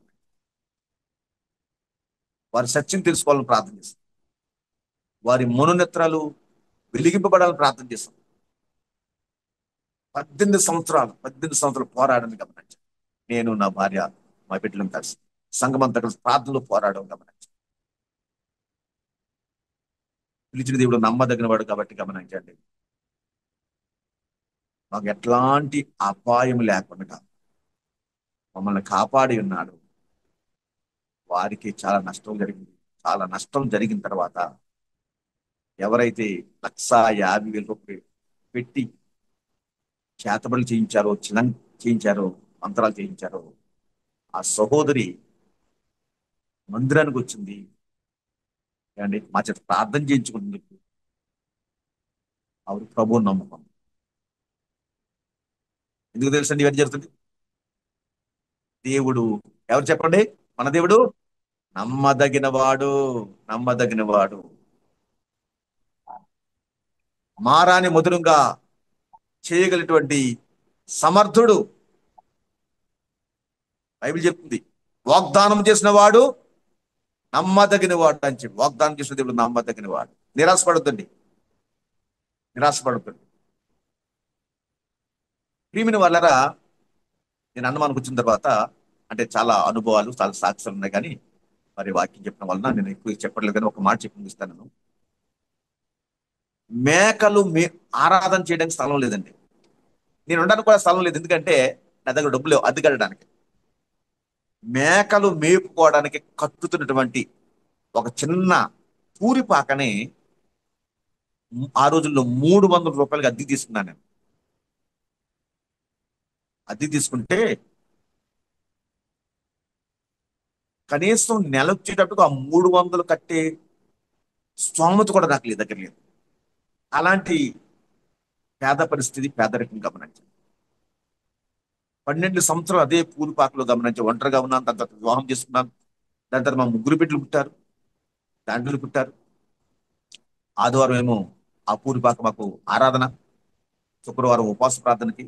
వారి సత్యం తెలుసుకోవాలని ప్రార్థన చేస్తాం, వారి మనోనేత్రాలు వెలిగింపబడాలని ప్రార్థన చేస్తాం. 18 సంవత్సరాలు పోరాడని గమనించాం. నేను, నా భార్య, మా బిడ్డలను కలిసి సంఘమంతా కలిసి ప్రార్థనలో పోరాడడం గమనించాం. పిలిచిన దేవుడు నమ్మదగిన వాడు కాబట్టి గమనించండి, మాకు ఎట్లాంటి అపాయం లేకుండా మమ్మల్ని కాపాడి ఉన్నాడు. వారికి చాలా నష్టం జరిగింది. చాలా నష్టం జరిగిన తర్వాత ఎవరైతే 1,50,000 పెట్టి చేతబడులు చేయించారో, చిలం చేయించారో, మంత్రాలు చేయించారో, ఆ సహోదరి మందిరానికి వచ్చింది ఏమండి, మా చేత ప్రార్థన చేయించుకుంటుంది. ఆవిడ ప్రభువు నమ్మకం. ఎందుకు తెలుసండి ఇవన్నీ జరుగుతుంది? దేవుడు ఎవరు చెప్పండి? మన దేవుడు నమ్మదగిన వాడు, మారాని మధురంగా చేయగలిగినటువంటి సమర్థుడు. బైబిల్ చెప్తుంది, వాగ్దానం చేసిన వాడు నమ్మదగిన వాడు అని చెప్పి. వాగ్దానం చేసిన దేవుడు నమ్మదగిన వాడు. నిరాశపడద్దండి. ప్రియమైన వాళ్ళరా, నేను అన్నమానికి వచ్చిన తర్వాత అంటే చాలా అనుభవాలు, చాలా సాక్ష్యాలు ఉన్నాయి, కానీ మరి వాక్యం చెప్పడం వలన నేను ఎక్కువ చెప్పట్లేదు, కానీ ఒక మాట చెప్పి ముగిస్తాను. నేను మేకలు ఆరాధన చేయడానికి స్థలం లేదండి. నేను ఉండడానికి కూడా స్థలం లేదు, ఎందుకంటే నా దగ్గర డబ్బులు లేవు అద్దె కట్టడానికి. మేకలు మేపుకోవడానికి కట్టుతున్నటువంటి ఒక చిన్న పూరిపాకని ఆ రోజుల్లో 300 రూపాయలకి అద్దె తీసుకున్నాను నేను. అద్దె తీసుకుంటే కనీసం నెల వచ్చేటట్టుగా ఆ 300 కట్టే స్తోమత కూడా నాకు దగ్గర లేదు. అలాంటి పేద పరిస్థితి, పేదరికం గమనించాను. 12 సంవత్సరాలు అదే పూరిపాకలో గమనించి ఒంటరిగా ఉన్నాను. దాని తర్వాత వివాహం చేసుకున్నాను. దాని తర్వాత మా ముగ్గురు బిడ్డలు పుట్టారు, తండ్రులు పుట్టారు. ఆదివారం ఏమో ఆ పూరిపాక మాకు ఆరాధన, శుక్రవారం ఉపవాస ప్రార్థనకి,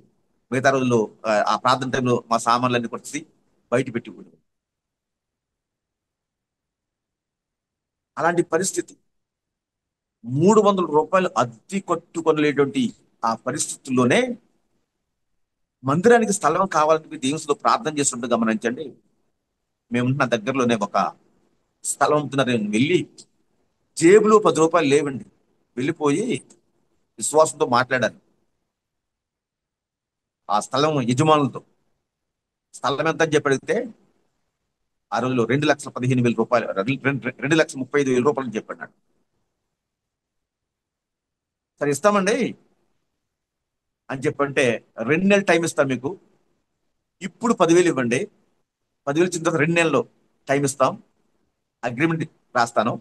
మిగతా రోజుల్లో ఆ ప్రార్థన టైంలో మా సామాన్లన్నీ కొట్టి బయట పెట్టి ఉండేది. అలాంటి పరిస్థితి 300 రూపాయలు అద్దె కట్టుకొనలేటువంటి ఆ పరిస్థితుల్లోనే మందిరానికి స్థలం కావాలని దేవునితో ప్రార్థన చేస్తుంటే గమనించండి, మేముంటున్న దగ్గరలోనే ఒక స్థలం ఉంటున్నారు. నేను వెళ్ళి జేబులో 10 రూపాయలు లేవండి, వెళ్ళిపోయి విశ్వాసంతో మాట్లాడాను ఆ స్థలం యజమానులతో. స్థలం ఎంత అని చెప్పి అడిగితే ఆ రోజులో 2,15,000 రూపాయలు, 2,35,000 అని చెప్పాడు. సరే ఇస్తామండి అని చెప్పంటే, 2 నెలలు టైం ఇస్తాం మీకు, ఇప్పుడు 10,000 ఇవ్వండి, 10,000 ఇచ్చిన తర్వాత 2 నెలలు టైం ఇస్తాం, అగ్రిమెంట్ రాస్తాను,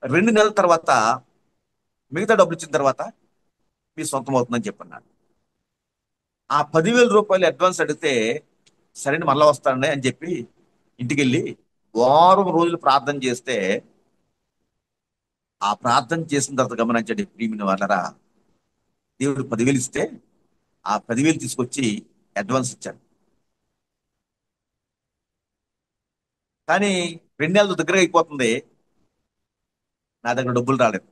2 నెలల తర్వాత మిగతా డబ్బులు ఇచ్చిన తర్వాత మీ సొంతం అవుతుందని చెప్పన్నాడు. ఆ 10,000 రూపాయలు అడ్వాన్స్ అడిగితే సరే మళ్ళా వస్తానండి అని చెప్పి ఇంటికి వెళ్ళి వారం రోజులు ప్రార్థన చేస్తే, ఆ ప్రార్థన చేసిన తర్వాత గమనించండి ప్రియమైన వాళ్ళరా, దేవుడు 10,000 ఇస్తే ఆ 10,000 తీసుకొచ్చి అడ్వాన్స్ ఇచ్చాడు. కానీ 2 నెలలు దగ్గర అయిపోతుంది, నా దగ్గర డబ్బులు రాలేదు.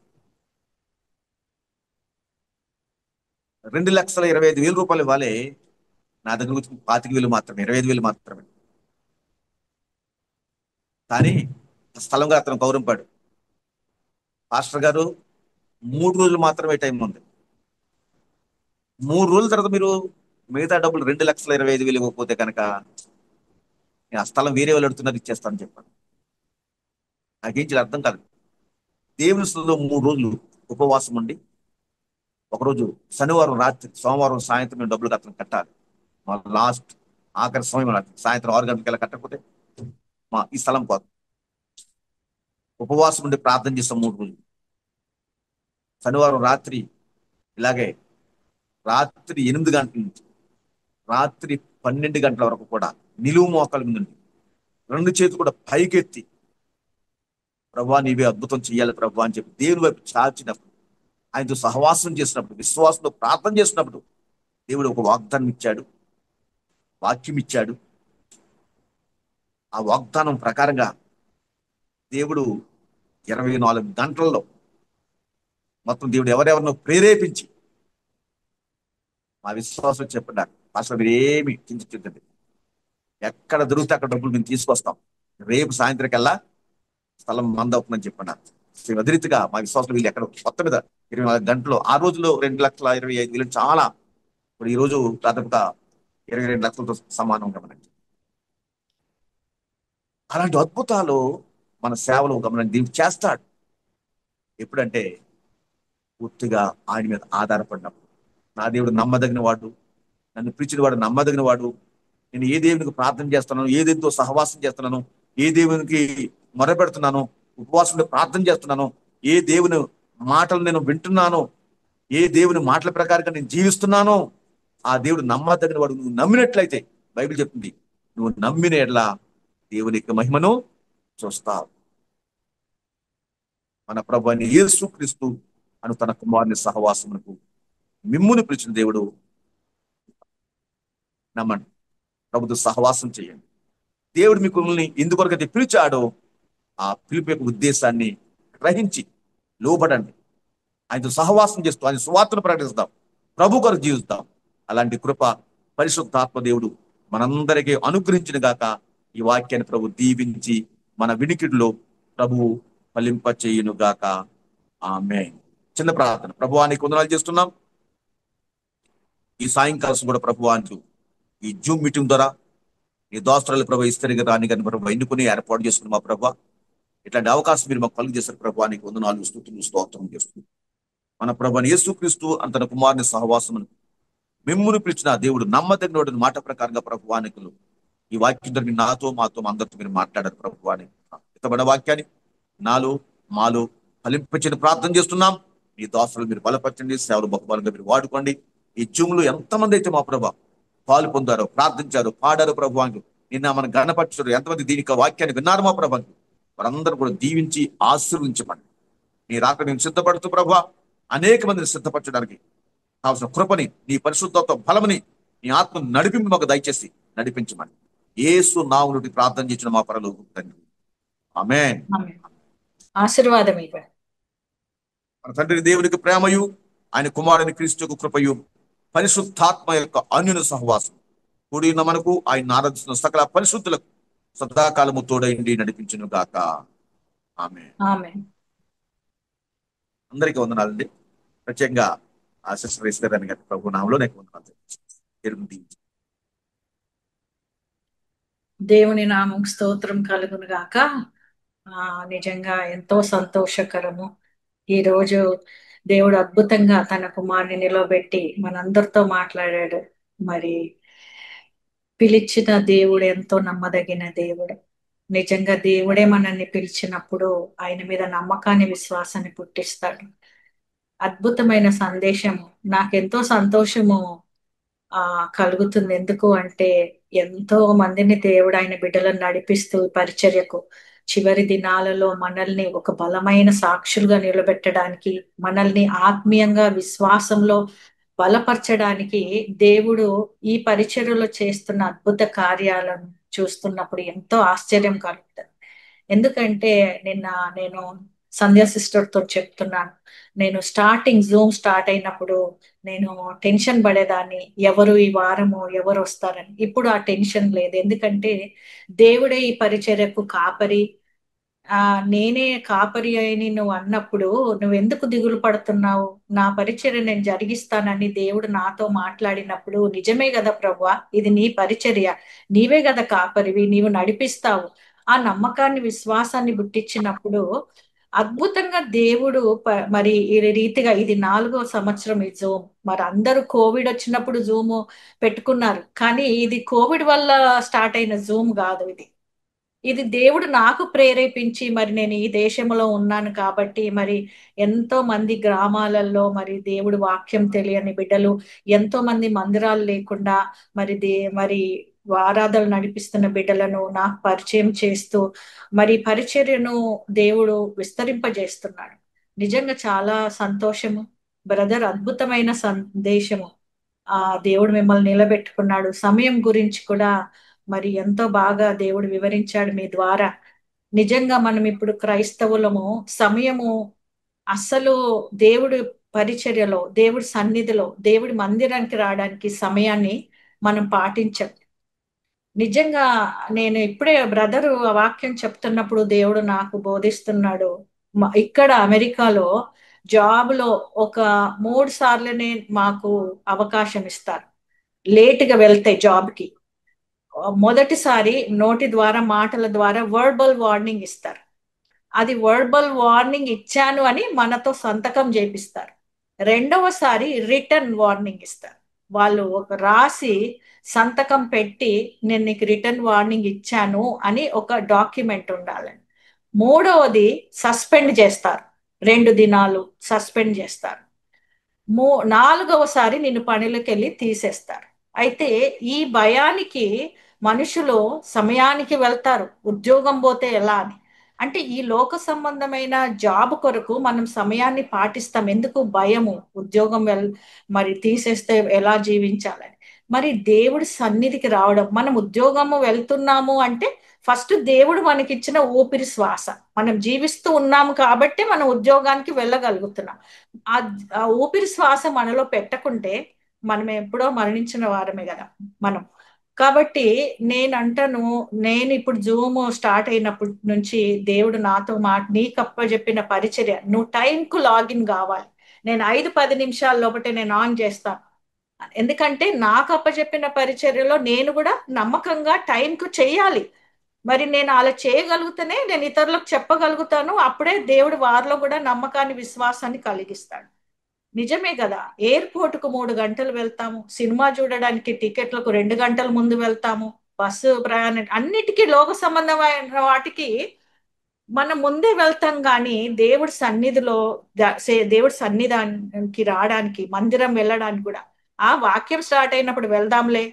2,25,000 ఇవ్వాలి, నా దగ్గర వచ్చి 25,000 మాత్రమే, 25,000 మాత్రమే. కానీ స్థలం గారు అతను గౌరవంపాడు, పాస్టర్ గారు 3 రోజులు మాత్రమే టైం ఉంది, 3 రోజుల తర్వాత మీరు మిగతా డబ్బులు 2,25,000 ఇవ్వకపోతే కనుక నేను ఆ స్థలం వేరే వాళ్ళు అడుగుతున్నారు ఇచ్చేస్తానని చెప్పాను. నాకేం చేయాలి అర్థం కాదు. దేవుని స్థలంలో 3 రోజులు ఉపవాసం ఉండి, ఒకరోజు శనివారం రాత్రి, సోమవారం సాయంత్రం మేము డబ్బులు అతను కట్టాలి. మా లాస్ట్ ఆఖరి సమయం సాయంత్రం 6 గంటలకి కట్టకపోతే ఈ స్థలం పోదు. ఉపవాసం ఉండి ప్రార్థన చేస్తాం 3 రోజులు. శనివారం రాత్రి ఇలాగే రాత్రి 8 గంటల నుంచి రాత్రి 12 గంటల వరకు కూడా నిలువు మోకాల మీద ఉండి 2 చేతులు కూడా పైకెత్తి, ప్రభా నీవే అద్భుతం చెయ్యాలి ప్రభా అని చెప్పి దేవుని వైపు చాచినప్పుడు, ఆయనతో సహవాసం చేసినప్పుడు, విశ్వాసంతో ప్రార్థన చేసినప్పుడు దేవుడు ఒక వాగ్దానం ఇచ్చాడు, వాక్యం ఇచ్చాడు. ఆ వాగ్దానం ప్రకారంగా దేవుడు 24 గంటల్లో మొత్తం దేవుడు ఎవరెవరినో ప్రేరేపించి మా విశ్వాసం చెప్పండి, అసలు మీరు ఏమి చింతించండి, ఎక్కడ దొరికితే అక్కడ డబ్బులు మేము తీసుకొస్తాం, రేపు సాయంత్రకల్లా స్థలం మందవుతుందని చెప్పండి. అధిరీతిగా మా విశ్వాసం వీళ్ళు ఎక్కడ మొత్తం మీద 24 గంటలు, ఆ రోజులో 2,25,000 చాలా, ఇప్పుడు ఈ రోజు దాదాపుగా 22 లక్షలతో సమానం గమనించి. అలాంటి అద్భుతాలు మన సేవలు గమనించి దీన్ని చేస్తాడు. ఎప్పుడంటే పూర్తిగా ఆయన మీద ఆధారపడినప్పుడు. నా దేవుడు నమ్మదగిన వాడు, నన్ను పిలిచిన వాడు నమ్మదగిన వాడు, నేను ఏ దేవునికి ప్రార్థన చేస్తున్నాను, ఏ దేవునితో సహవాసం చేస్తున్నాను, ఏ దేవునికి మొరపెడుతున్నాను, ఉపవాసంలో ప్రార్థన చేస్తున్నాను, ఏ దేవుని మాటలు నేను వింటున్నాను, ఏ దేవుని మాటల ప్రకారంగా నేను జీవిస్తున్నానో ఆ దేవుడు నమ్మదగిన వాడు. నువ్వు నమ్మినట్లయితే బైబిల్ చెప్తుంది, నువ్వు నమ్మిన ఎడ్లా దేవుని యొక్క మహిమను చూస్తావు. మన ప్రభు అయిన యేసుక్రీస్తు అను తన కుమారుని సహవాసమునకు మిమ్ముని పిలిచిన దేవుడు. నమ్మండి, ప్రభుతో సహవాసం చేయండి. దేవుడు మిమ్మల్ని ఎందుకొరకైతే పిలిచాడో ఆ పిలుపు యొక్క ఉద్దేశాన్ని గ్రహించి లోబడండి. ఆయనతో సహవాసం చేస్తూ ఆయన సువార్తను ప్రకటిస్తాం, ప్రభు కొరకు జీవిస్తాం. అలాంటి కృప పరిశుద్ధాత్మ దేవుడు మనందరికీ అనుగ్రహించిన గాక. ఈ వాక్యాన్ని ప్రభు దీవించి మన వినికిడిలో ప్రభువు ఫలింప చేయును గాక. ఆమేన్. చిన్న ప్రార్థన. ప్రభువా నీకు వందనాలు చేస్తున్నాం. ఈ సాయంకాలం కూడా ప్రభువానికి ఈ జూమ్ మీటింగ్ ద్వారా ఈ దోస్తరాలు ప్రభు ఇస్తరిగా రాని కానీ ప్రభు ఎన్నుకుని ఏర్పాటు చేసుకుని మా ప్రభు ఇట్లాంటి అవకాశం మీరు మాకు కలుగు చేశారు ప్రభువానికి 104 స్తుతులు స్తోత్రం చేస్తుంది. మన ప్రభుని యేసుక్రీస్తు తన కుమారుని సహవాసము మిమ్మును పిలిచిన దేవుడు నమ్మదగిన మాట ప్రకారంగా ప్రభువానికులు ఈ వాక్యం నాతో మాతో అందరితో మీరు మాట్లాడారు ప్రభువానికి ఇతబడిన వాక్యాన్ని నాలో మాలో ఫలింపచేయని ప్రార్థన చేస్తున్నాం. ఈ దోస్తలు మీరు బలపరచండి, సేవలు బహుబలంగా మీరు వాడుకోండి. ఈ జూమ్లో ఎంతమంది అయితే మా ప్రభు పాలు పొందారో, ప్రార్థించారో, పాడారో ప్రభువానికి నిన్న మనం గణపరచారు, ఎంతమంది దీనికి వాక్యాన్ని విన్నారు మా ప్రభానికి వారందరూ కూడా దీవించి ఆశీర్వించమని నీ రాక నేను సిద్ధపడుతూ ప్రభా అనేక మందిని సిద్ధపరచడానికి కావాల్సిన కృపని, నీ పరిశుద్ధత్వ బలమని, నీ ఆత్మ నడిపింపు మాకు దయచేసి నడిపించమని యేసు నామములో ప్రార్థన చేసిన మా పరలోక తండ్రి, ఆమేన్. ఆశీర్వాదం ఇవ్వండి. మన తండ్రి దేవునికి ప్రేమయు, ఆయన కుమారుని క్రీస్తుకు కృపయు, పరిశుద్ధాత్మ యొక్క అన్యున సహవాసం కూడిన మనకు ఆయన ఆరాధిస్తున్న సకల పరిశుద్ధులకు సదాకాలము తోడైండి నడిపించును గాక. ఆమేన్. ఆమేన్. అందరికీ వందనాలండి. ప్రత్యేకంగా సిస్టర్ ఇస్తారని గారి ప్రభు నామములో నాకు వందనాలు. దేవుని నామం స్తోత్రం కలుగును గాక. నిజంగా ఎంతో సంతోషకరము. ఈ రోజు దేవుడు అద్భుతంగా తన కుమారుని నిలబెట్టి మనందరితో మాట్లాడాడు. మరి పిలిచిన దేవుడు ఎంతో నమ్మదగిన దేవుడు. నిజంగా దేవుడే మనల్ని పిలిచినప్పుడు ఆయన మీద నమ్మకాన్ని, విశ్వాసాన్ని పుట్టిస్తాడు. అద్భుతమైన సందేశము. నాకెంతో సంతోషము కలుగుతుంది. ఎందుకు అంటే ఎంతో మందిని దేవుడు ఆయన బిడ్డలను నడిపిస్తూ పరిచర్యకు చివరి దినాలలో మనల్ని ఒక బలమైన సాక్షులుగా నిలబెట్టడానికి, మనల్ని ఆత్మీయంగా విశ్వాసంలో బలపరచడానికి దేవుడు ఈ పరిచర్యలో చేస్తున్న అద్భుత కార్యాలను చూస్తున్నప్పుడు ఎంతో ఆశ్చర్యం కలుగుతుంది. ఎందుకంటే నేను సంధ్యా సిస్టర్ తో చెప్తున్నాను, నేను జూమ్ స్టార్ట్ అయినప్పుడు నేను టెన్షన్ పడేదాన్ని, ఎవరు ఈ వారము ఎవరు వస్తారని. ఇప్పుడు ఆ టెన్షన్ లేదు. ఎందుకంటే దేవుడే ఈ పరిచర్యకు కాపరి. నేనే కాపరి అని నువ్వు అన్నప్పుడు నువ్వెందుకు దిగులు పడుతున్నావు? నా పరిచర్య నేను జరిగిస్తానని దేవుడు నాతో మాట్లాడినప్పుడు, నిజమే కదా ప్రభువా, ఇది నీ పరిచర్య, నీవే కదా కాపరివి, నీవు నడిపిస్తావు. ఆ నమ్మకాన్ని, విశ్వాసాన్ని పుట్టించినప్పుడు అద్భుతంగా దేవుడు మరి ఈ రీతిగా ఇది 4వ సంవత్సరం ఈ జూమ్. మరి అందరూ కోవిడ్ వచ్చినప్పుడు జూమ్ పెట్టుకున్నారు, కానీ ఇది కోవిడ్ వల్ల స్టార్ట్ అయిన జూమ్ కాదు. ఇది దేవుడు నాకు ప్రేరేపించి, మరి నేను ఈ దేశంలో ఉన్నాను కాబట్టి, మరి ఎంతో మంది గ్రామాలలో మరి దేవుడు వాక్యం తెలియని బిడ్డలు, ఎంతో మంది మందిరాలు లేకుండా మరి ఆరాధనలు నడిపిస్తున్న బిడ్డలను నాకు పరిచయం చేస్తూ మరి పరిచర్యను దేవుడు విస్తరింపజేస్తున్నాడు. నిజంగా చాలా సంతోషము బ్రదర్. అద్భుతమైన సందేశము. దేవుడు మిమ్మల్ని నిలబెట్టుకున్నాడు. సమయం గురించి కూడా మరి ఎంతో బాగా దేవుడు వివరించాడు మీ ద్వారా. నిజంగా మనం ఇప్పుడు క్రైస్తవులము సమయము అసలు దేవుడి పరిచర్యలో, దేవుడి సన్నిధిలో, దేవుడి మందిరానికి రావడానికి సమయాన్ని మనం పాటించాం. నిజంగా నేను ఇప్పుడే బ్రదరు వాక్యం చెప్తున్నప్పుడు దేవుడు నాకు బోధిస్తున్నాడు. ఇక్కడ అమెరికాలో జాబ్లో ఒక 3 సార్లునే మాకు అవకాశం ఇస్తారు లేటుగా వెళ్తే జాబ్కి. మొదటిసారి నోటి ద్వారా, మాటల ద్వారా వర్బల్ వార్నింగ్ ఇస్తారు. అది వర్బల్ వార్నింగ్ ఇచ్చాను అని మనతో సంతకం చేపిస్తారు. రెండవసారి రిటర్న్ వార్నింగ్ ఇస్తారు. వాళ్ళు ఒక రాసి సంతకం పెట్టి నేను నీకు రిటర్న్ వార్నింగ్ ఇచ్చాను అని ఒక డాక్యుమెంట్ ఉండాలని. మూడవది సస్పెండ్ చేస్తారు, 2 దినాలు సస్పెండ్ చేస్తారు. 4వసారి నిన్ను పనులకు వెళ్ళి తీసేస్తారు. అయితే ఈ భయానికి మనుషులు సమయానికి వెళ్తారు, ఉద్యోగం పోతే ఎలా అని. అంటే ఈ లోక సంబంధమైన జాబ్ కొరకు మనం సమయాన్ని పాటిస్తాం. ఎందుకు? భయము, ఉద్యోగం మరి తీసేస్తే ఎలా జీవించాలని. మరి దేవుడి సన్నిధికి రావడం, మనం ఉద్యోగము వెళ్తున్నాము అంటే ఫస్ట్ దేవుడు మనకిచ్చిన ఊపిరి శ్వాస, మనం జీవిస్తూ ఉన్నాము కాబట్టి మనం ఉద్యోగానికి వెళ్ళగలుగుతున్నాం. ఆ ఊపిరి శ్వాస మనలో పెట్టకుంటే మనం ఎప్పుడో మరణించిన వారమే కదా మనం. కాబట్టి నేను ఇప్పుడు జూమ్ స్టార్ట్ అయినప్పటి నుంచి దేవుడు నాతో నీకు అప్పచెప్పిన పరిచర్య, నువ్వు టైంకు లాగిన్ కావాలి. నేను 5-10 నిమిషాల లోపటే నేను ఆన్ చేస్తాను. ఎందుకంటే నాకు అప్పచెప్పిన పరిచర్యలో నేను కూడా నమ్మకంగా టైంకు చెయ్యాలి. మరి నేను అలా చేయగలిగితేనే నేను ఇతరులకు చెప్పగలుగుతాను. అప్పుడే దేవుడు వారిలో కూడా నమ్మకాన్ని, విశ్వాసాన్ని కలిగిస్తాడు. నిజమే కదా. ఎయిర్పోర్ట్ కు 3 గంటలు వెళ్తాము, సినిమా చూడడానికి టికెట్లకు 2 గంటల ముందు వెళ్తాము, బస్సు ప్రయాణం అన్నిటికీ లోక సంబంధమైన వాటికి మనం ముందే వెళ్తాం. కానీ దేవుడి సన్నిధిలో దేవుడి సన్నిధానికి రావడానికి, మందిరం వెళ్ళడానికి కూడా ఆ వాక్యం స్టార్ట్ అయినప్పుడు వెళ్దాంలే,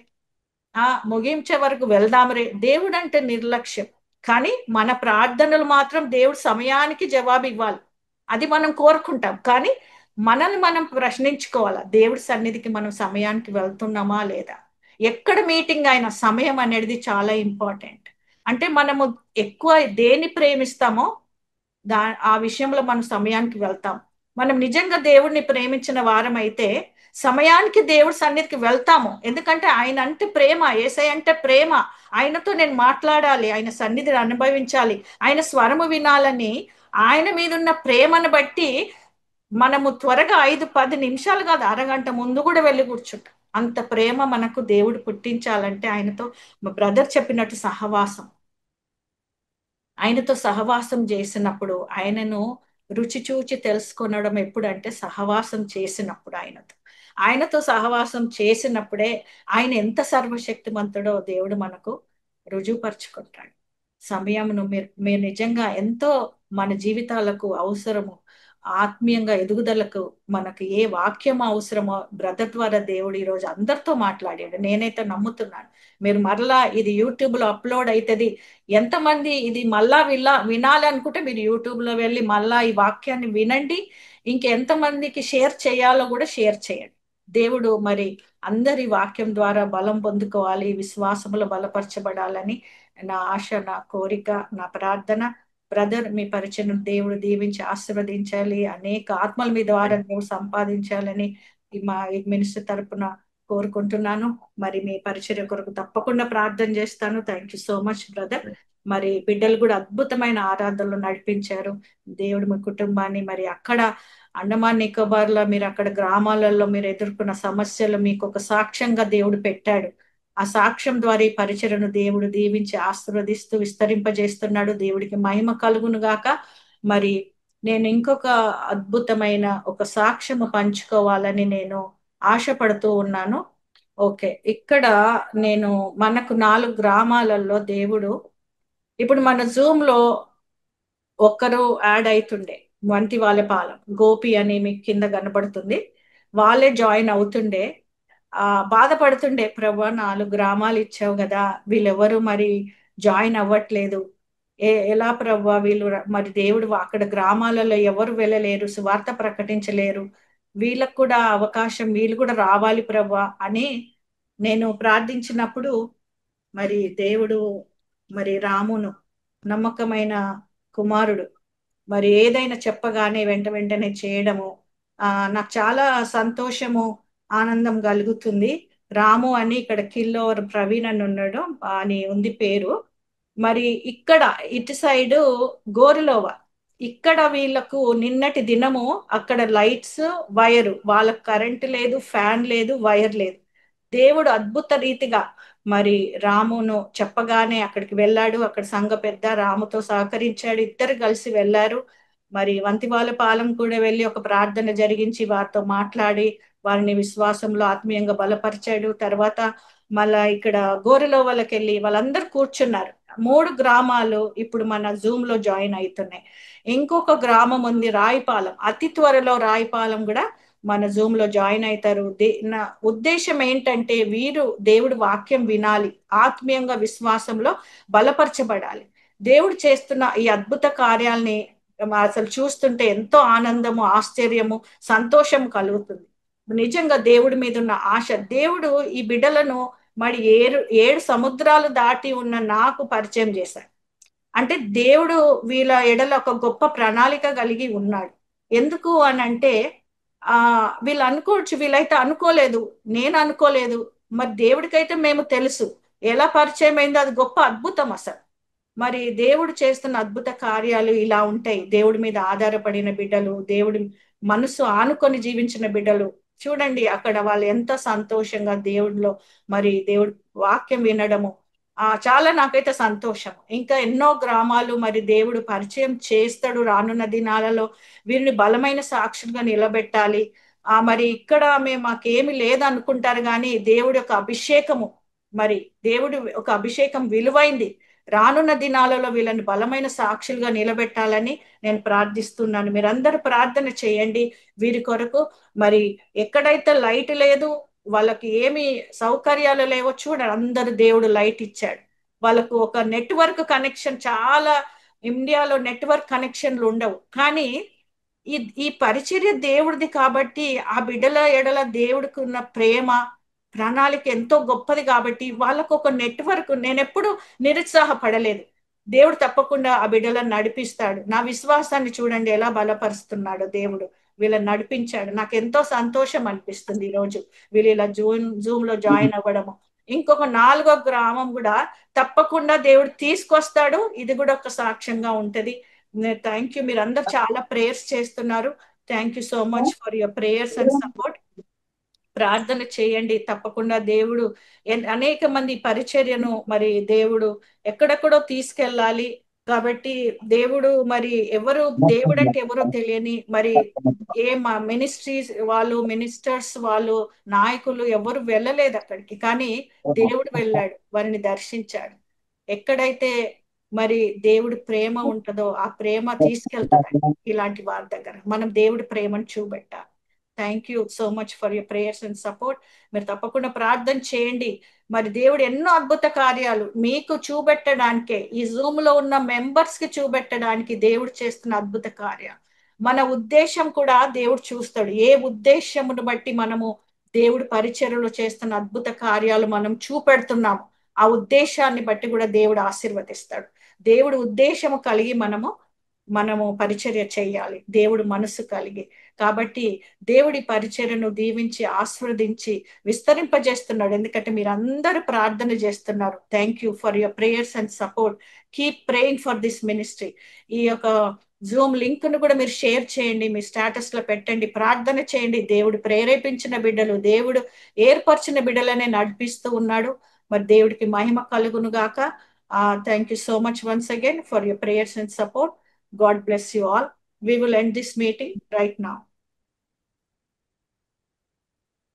ముగించే వరకు వెళ్దాంరే, దేవుడు అంటే నిర్లక్ష్యం. కానీ మన ప్రార్థనలు మాత్రం దేవుడు సమయానికి జవాబు ఇవ్వాలి, అది మనం కోరుకుంటాం. కానీ మనల్ని మనం ప్రశ్నించుకోవాలా, దేవుడి సన్నిధికి మనం సమయానికి వెళ్తున్నామా లేదా. ఎక్కడ మీటింగ్ అయినా సమయం అనేది చాలా ఇంపార్టెంట్. అంటే మనము ఎక్కువ దేన్ని ప్రేమిస్తామో ఆ విషయంలో మనం సమయానికి వెళ్తాం. మనం నిజంగా దేవుడిని ప్రేమించిన వారం అయితే సమయానికి దేవుడి సన్నిధికి వెళ్తాము. ఎందుకంటే ఆయన అంటే ప్రేమ, యేసయ్య అంటే ప్రేమ. ఆయనతో నేను మాట్లాడాలి, ఆయన సన్నిధిని అనుభవించాలి, ఆయన స్వరము వినాలని, ఆయన మీద ఉన్న ప్రేమను బట్టి మనము త్వరగా 5-10 నిమిషాలు కాదు, అరగంట ముందు కూడా వెళ్ళి కూర్చుంటాం. అంత ప్రేమ మనకు దేవుడు పుట్టించాలంటే ఆయనతో, మా బ్రదర్ చెప్పినట్టు సహవాసం, ఆయనతో సహవాసం చేసినప్పుడు, ఆయనను రుచి చూచి తెలుసుకొనడం ఎప్పుడంటే సహవాసం చేసినప్పుడు, ఆయనతో సహవాసం చేసినప్పుడే ఆయన ఎంత సర్వశక్తిమంతుడో దేవుడు మనకు రుజువుపరుచుకుంటాడు. సమయమును మీరు నిజంగా ఎంతో మన జీవితాలకు అవసరము, ఆత్మీయంగా ఎదుగుదలకు మనకు ఏ వాక్యం అవసరమో బ్రదర్ ద్వారా దేవుడు ఈరోజు అందరితో మాట్లాడాడు. నేనైతే నమ్ముతున్నాను. మీరు మరలా ఇది యూట్యూబ్ లో అప్లోడ్ అవుతుంది. ఎంతమంది ఇది మళ్ళా వినాలనుకుంటే మీరు యూట్యూబ్ లో వెళ్ళి మళ్ళా ఈ వాక్యాన్ని వినండి. ఇంకెంతమందికి షేర్ చేయాలో కూడా షేర్ చేయండి. దేవుడు మరి అందరి వాక్యం ద్వారా బలం పొందుకోవాలి, విశ్వాసములో బలపరచబడాలని నా ఆశ, నా కోరిక, నా ప్రార్థన. బ్రదర్, మీ పరిచయం దేవుడు దీవించి ఆశీర్వదించాలి, అనేక ఆత్మల మీ ద్వారా దేవుడు సంపాదించాలని మా మినిస్టర్ తరపున కోరుకుంటున్నాను. మరి మీ పరిచర్య కొరకు తప్పకుండా ప్రార్థన చేస్తాను. Thank you so much brother. మరి బిడ్డలు కూడా అద్భుతమైన ఆరాధనలు నడిపించారు. దేవుడు మీ కుటుంబాన్ని, మరి అక్కడ అండమాన్ నికోబార్ లో మీరు అక్కడ గ్రామాలలో మీరు ఎదుర్కొన్న సమస్యలు మీకు ఒక సాక్ష్యంగా దేవుడు పెట్టాడు. ఆ సాక్ష్యం ద్వారా ఈ పరిచయను దేవుడు దీవించి ఆశీర్వదిస్తూ విస్తరింపజేస్తున్నాడు. దేవుడికి మహిమ కలుగును గాక. మరి నేను ఇంకొక అద్భుతమైన ఒక సాక్ష్యము పంచుకోవాలని నేను ఆశపడుతూ ఉన్నాను. ఓకే, ఇక్కడ నేను మనకు 4 గ్రామాలలో దేవుడు, ఇప్పుడు మన జూమ్ లో ఒక్కరు యాడ్ అవుతుండే, వంతివాలపాలెం గోపి అని మీకు కింద కనబడుతుంది, వాళ్ళే జాయిన్ అవుతుండే. బాధపడుతుండే, ప్రభా 4 గ్రామాలు ఇచ్చావు కదా, వీళ్ళెవరు మరి జాయిన్ అవ్వట్లేదు, ఎలా ప్రభా వీళ్ళు మరి దేవుడు అక్కడ గ్రామాలలో ఎవరు వెళ్ళలేరు, సువార్త ప్రకటించలేరు, వీళ్ళకు కూడా అవకాశం, వీళ్ళు కూడా రావాలి ప్రభా అని నేను ప్రార్థించినప్పుడు, మరి దేవుడు మరి రామును, నమ్మకమైన కుమారుడు, మరి ఏదైనా చెప్పగానే వెంటనే చేయడము నాకు చాలా సంతోషము, ఆనందం కలుగుతుంది. రాము అని ఇక్కడ కిల్లోర్ ప్రవీణ్ అని ఉన్నాడు అని ఉంది పేరు. మరి ఇక్కడ ఇటు సైడు గోరులోవ, ఇక్కడ వీళ్ళకు నిన్నటి దినము అక్కడ లైట్స్ వైరు, వాళ్ళకు కరెంట్ లేదు, ఫ్యాన్ లేదు, వైర్ లేదు. దేవుడు అద్భుత రీతిగా మరి రామును చెప్పగానే అక్కడికి వెళ్ళాడు. అక్కడ సంఘ పెద్ద రాముతో సహకరించాడు, ఇద్దరు కలిసి వెళ్ళారు. మరి వంతివాలపాలెం కూడా వెళ్ళి ఒక ప్రార్థన జరిగించి వారితో మాట్లాడి వారిని విశ్వాసంలో ఆత్మీయంగా బలపరిచాడు. తర్వాత మళ్ళా ఇక్కడ గోరెలోవలకి వెళ్ళి వాళ్ళందరూ కూర్చున్నారు. 3 గ్రామాలు ఇప్పుడు మన జూమ్ లో జాయిన్ అవుతున్నాయి. ఇంకొక గ్రామం ఉంది రాయిపాలెం, అతి త్వరలో రాయిపాలెం కూడా మన జూమ్ లో జాయిన్ అవుతారు. నా ఉద్దేశం ఏంటంటే వీరు దేవుడు వాక్యం వినాలి, ఆత్మీయంగా విశ్వాసంలో బలపరచబడాలి. దేవుడు చేస్తున్న ఈ అద్భుత కార్యాలని అసలు చూస్తుంటే ఎంతో ఆనందము, ఆశ్చర్యము, సంతోషం కలుగుతుంది. నిజంగా దేవుడి మీద ఉన్న ఆశ, దేవుడు ఈ బిడ్డలను మరి 7 సముద్రాలు దాటి ఉన్న నాకు పరిచయం చేశాడు. అంటే దేవుడు వీళ్ళ ఎడల ఒక గొప్ప ప్రణాళిక కలిగి ఉన్నాడు. ఎందుకు అని అంటే వీళ్ళు అనుకోవచ్చు, వీళ్ళైతే అనుకోలేదు, నేను అనుకోలేదు, మరి దేవుడికైతే మేము తెలుసు ఎలా పరిచయం అయిందో, అది గొప్ప అద్భుతం అసలు. మరి దేవుడు చేస్తున్న అద్భుత కార్యాలు ఇలా ఉంటాయి. దేవుడి మీద ఆధారపడిన బిడ్డలు, దేవుడి మనసు ఆనుకొని జీవించిన బిడ్డలు చూడండి, అక్కడ వాళ్ళు ఎంత సంతోషంగా దేవుడిలో మరి దేవుడి వాక్యం వినడము చాలా నాకైతే సంతోషం. ఇంకా ఎన్నో గ్రామాలు మరి దేవుడు పరిచయం చేస్తాడు రానున్న దినాలలో. వీరిని బలమైన సాక్షులుగా నిలబెట్టాలి. మరి ఇక్కడ మాకేమి లేదనుకుంటారు కానీ దేవుడి యొక్క అభిషేకము, మరి దేవుడి ఒక అభిషేకం విలువైంది. రానున్న దినాలలో వీళ్ళని బలమైన సాక్షులుగా నిలబెట్టాలని నేను ప్రార్థిస్తున్నాను. మీరందరూ ప్రార్థన చేయండి వీరి కొరకు. మరి ఎక్కడైతే లైట్ లేదు, వాళ్ళకి ఏమి సౌకర్యాలు లేవో చూడండి, అందరు దేవుడు లైట్ ఇచ్చాడు. వాళ్ళకు ఒక నెట్వర్క్ కనెక్షన్, చాలా ఇండియాలో నెట్వర్క్ కనెక్షన్లు ఉండవు, కానీ ఈ పరిచర్య దేవుడిది కాబట్టి ఆ బిడ్డల ఎడల దేవుడికి ఉన్న ప్రేమ ప్రణాళిక ఎంతో గొప్పది కాబట్టి వాళ్ళకు ఒక నెట్వర్క్. నేను ఎప్పుడు నిరుత్సాహపడలేదు. దేవుడు తప్పకుండా ఆ బిడ్డలను నడిపిస్తాడు. నా విశ్వాసాన్ని చూడండి ఎలా బలపరుస్తున్నాడు దేవుడు. వీళ్ళని నడిపించాడు. నాకు ఎంతో సంతోషం అనిపిస్తుంది ఈరోజు వీళ్ళు ఇలా జూమ్ లో జాయిన్ అవ్వడము. ఇంకొక 4వ గ్రామం కూడా తప్పకుండా దేవుడు తీసుకొస్తాడు. ఇది కూడా ఒక సాక్ష్యంగా ఉంటది. Thank you. మీరు అందరు చాలా ప్రేయర్స్ చేస్తున్నారు. Thank you so much for your prayers and support. ప్రార్థన చేయండి తప్పకుండా. దేవుడు అనేక మంది పరిచర్యను మరి దేవుడు ఎక్కడెక్కడో తీసుకెళ్ళాలి కాబట్టి దేవుడు మరి ఎవరు దేవుడు అంటే ఎవరో తెలియని మరి మినిస్ట్రీస్ వాళ్ళు, మినిస్టర్స్ వాళ్ళు, నాయకులు ఎవరు వెళ్ళలేదు అక్కడికి, కానీ దేవుడు వెళ్ళాడు, వారిని దర్శించాడు. ఎక్కడైతే మరి దేవుడి ప్రేమ ఉంటుందో ఆ ప్రేమ తీసుకెళ్తాడు ఇలాంటి వారి దగ్గర. మనం దేవుడి ప్రేమను చూపెట్టాలి. Thank you so much for your prayers and support. మీరు తప్పకుండా ప్రార్థన చేయండి. మరి దేవుడు ఎన్నో అద్భుత కార్యాలు మీకు చూపెట్టడానికే, ఈ జూమ్ లో ఉన్న మెంబర్స్ కి చూపెట్టడానికి దేవుడు చేస్తున్న అద్భుత కార్యాలు. మన ఉద్దేశం కూడా దేవుడు చూస్తాడు. ఏ ఉద్దేశమును బట్టి మనము దేవుడు పరిచర్యలో చేస్తున్న అద్భుత కార్యాలు మనం చూపెడుతున్నాము, ఆ ఉద్దేశాన్ని బట్టి కూడా దేవుడు ఆశీర్వదిస్తాడు. దేవుడు ఉద్దేశము కలిగి మనము పరిచర్య చేయాలి, దేవుడు మనసు కలిగి. కాబట్టి దేవుడి పరిచర్యను దీవించి ఆస్వాదించి విస్తరింపజేస్తున్నాడు. ఎందుకంటే మీరు అందరూ ప్రార్థన చేస్తున్నారు. Thank you for your prayers and support. Keep praying for this ministry. ఈ యొక్క జూమ్ లింక్ ను కూడా మీరు షేర్ చేయండి, మీ స్టేటస్ లో పెట్టండి, ప్రార్థన చేయండి. దేవుడు ప్రేరేపించిన బిడ్డలు, దేవుడు ఏర్పరిచిన బిడ్డలనే నడిపిస్తూ ఉన్నాడు. మరి దేవుడికి మహిమ కలుగును గాక. Thank you so much once again for your prayers and support. God bless you all. We will end this meeting right now.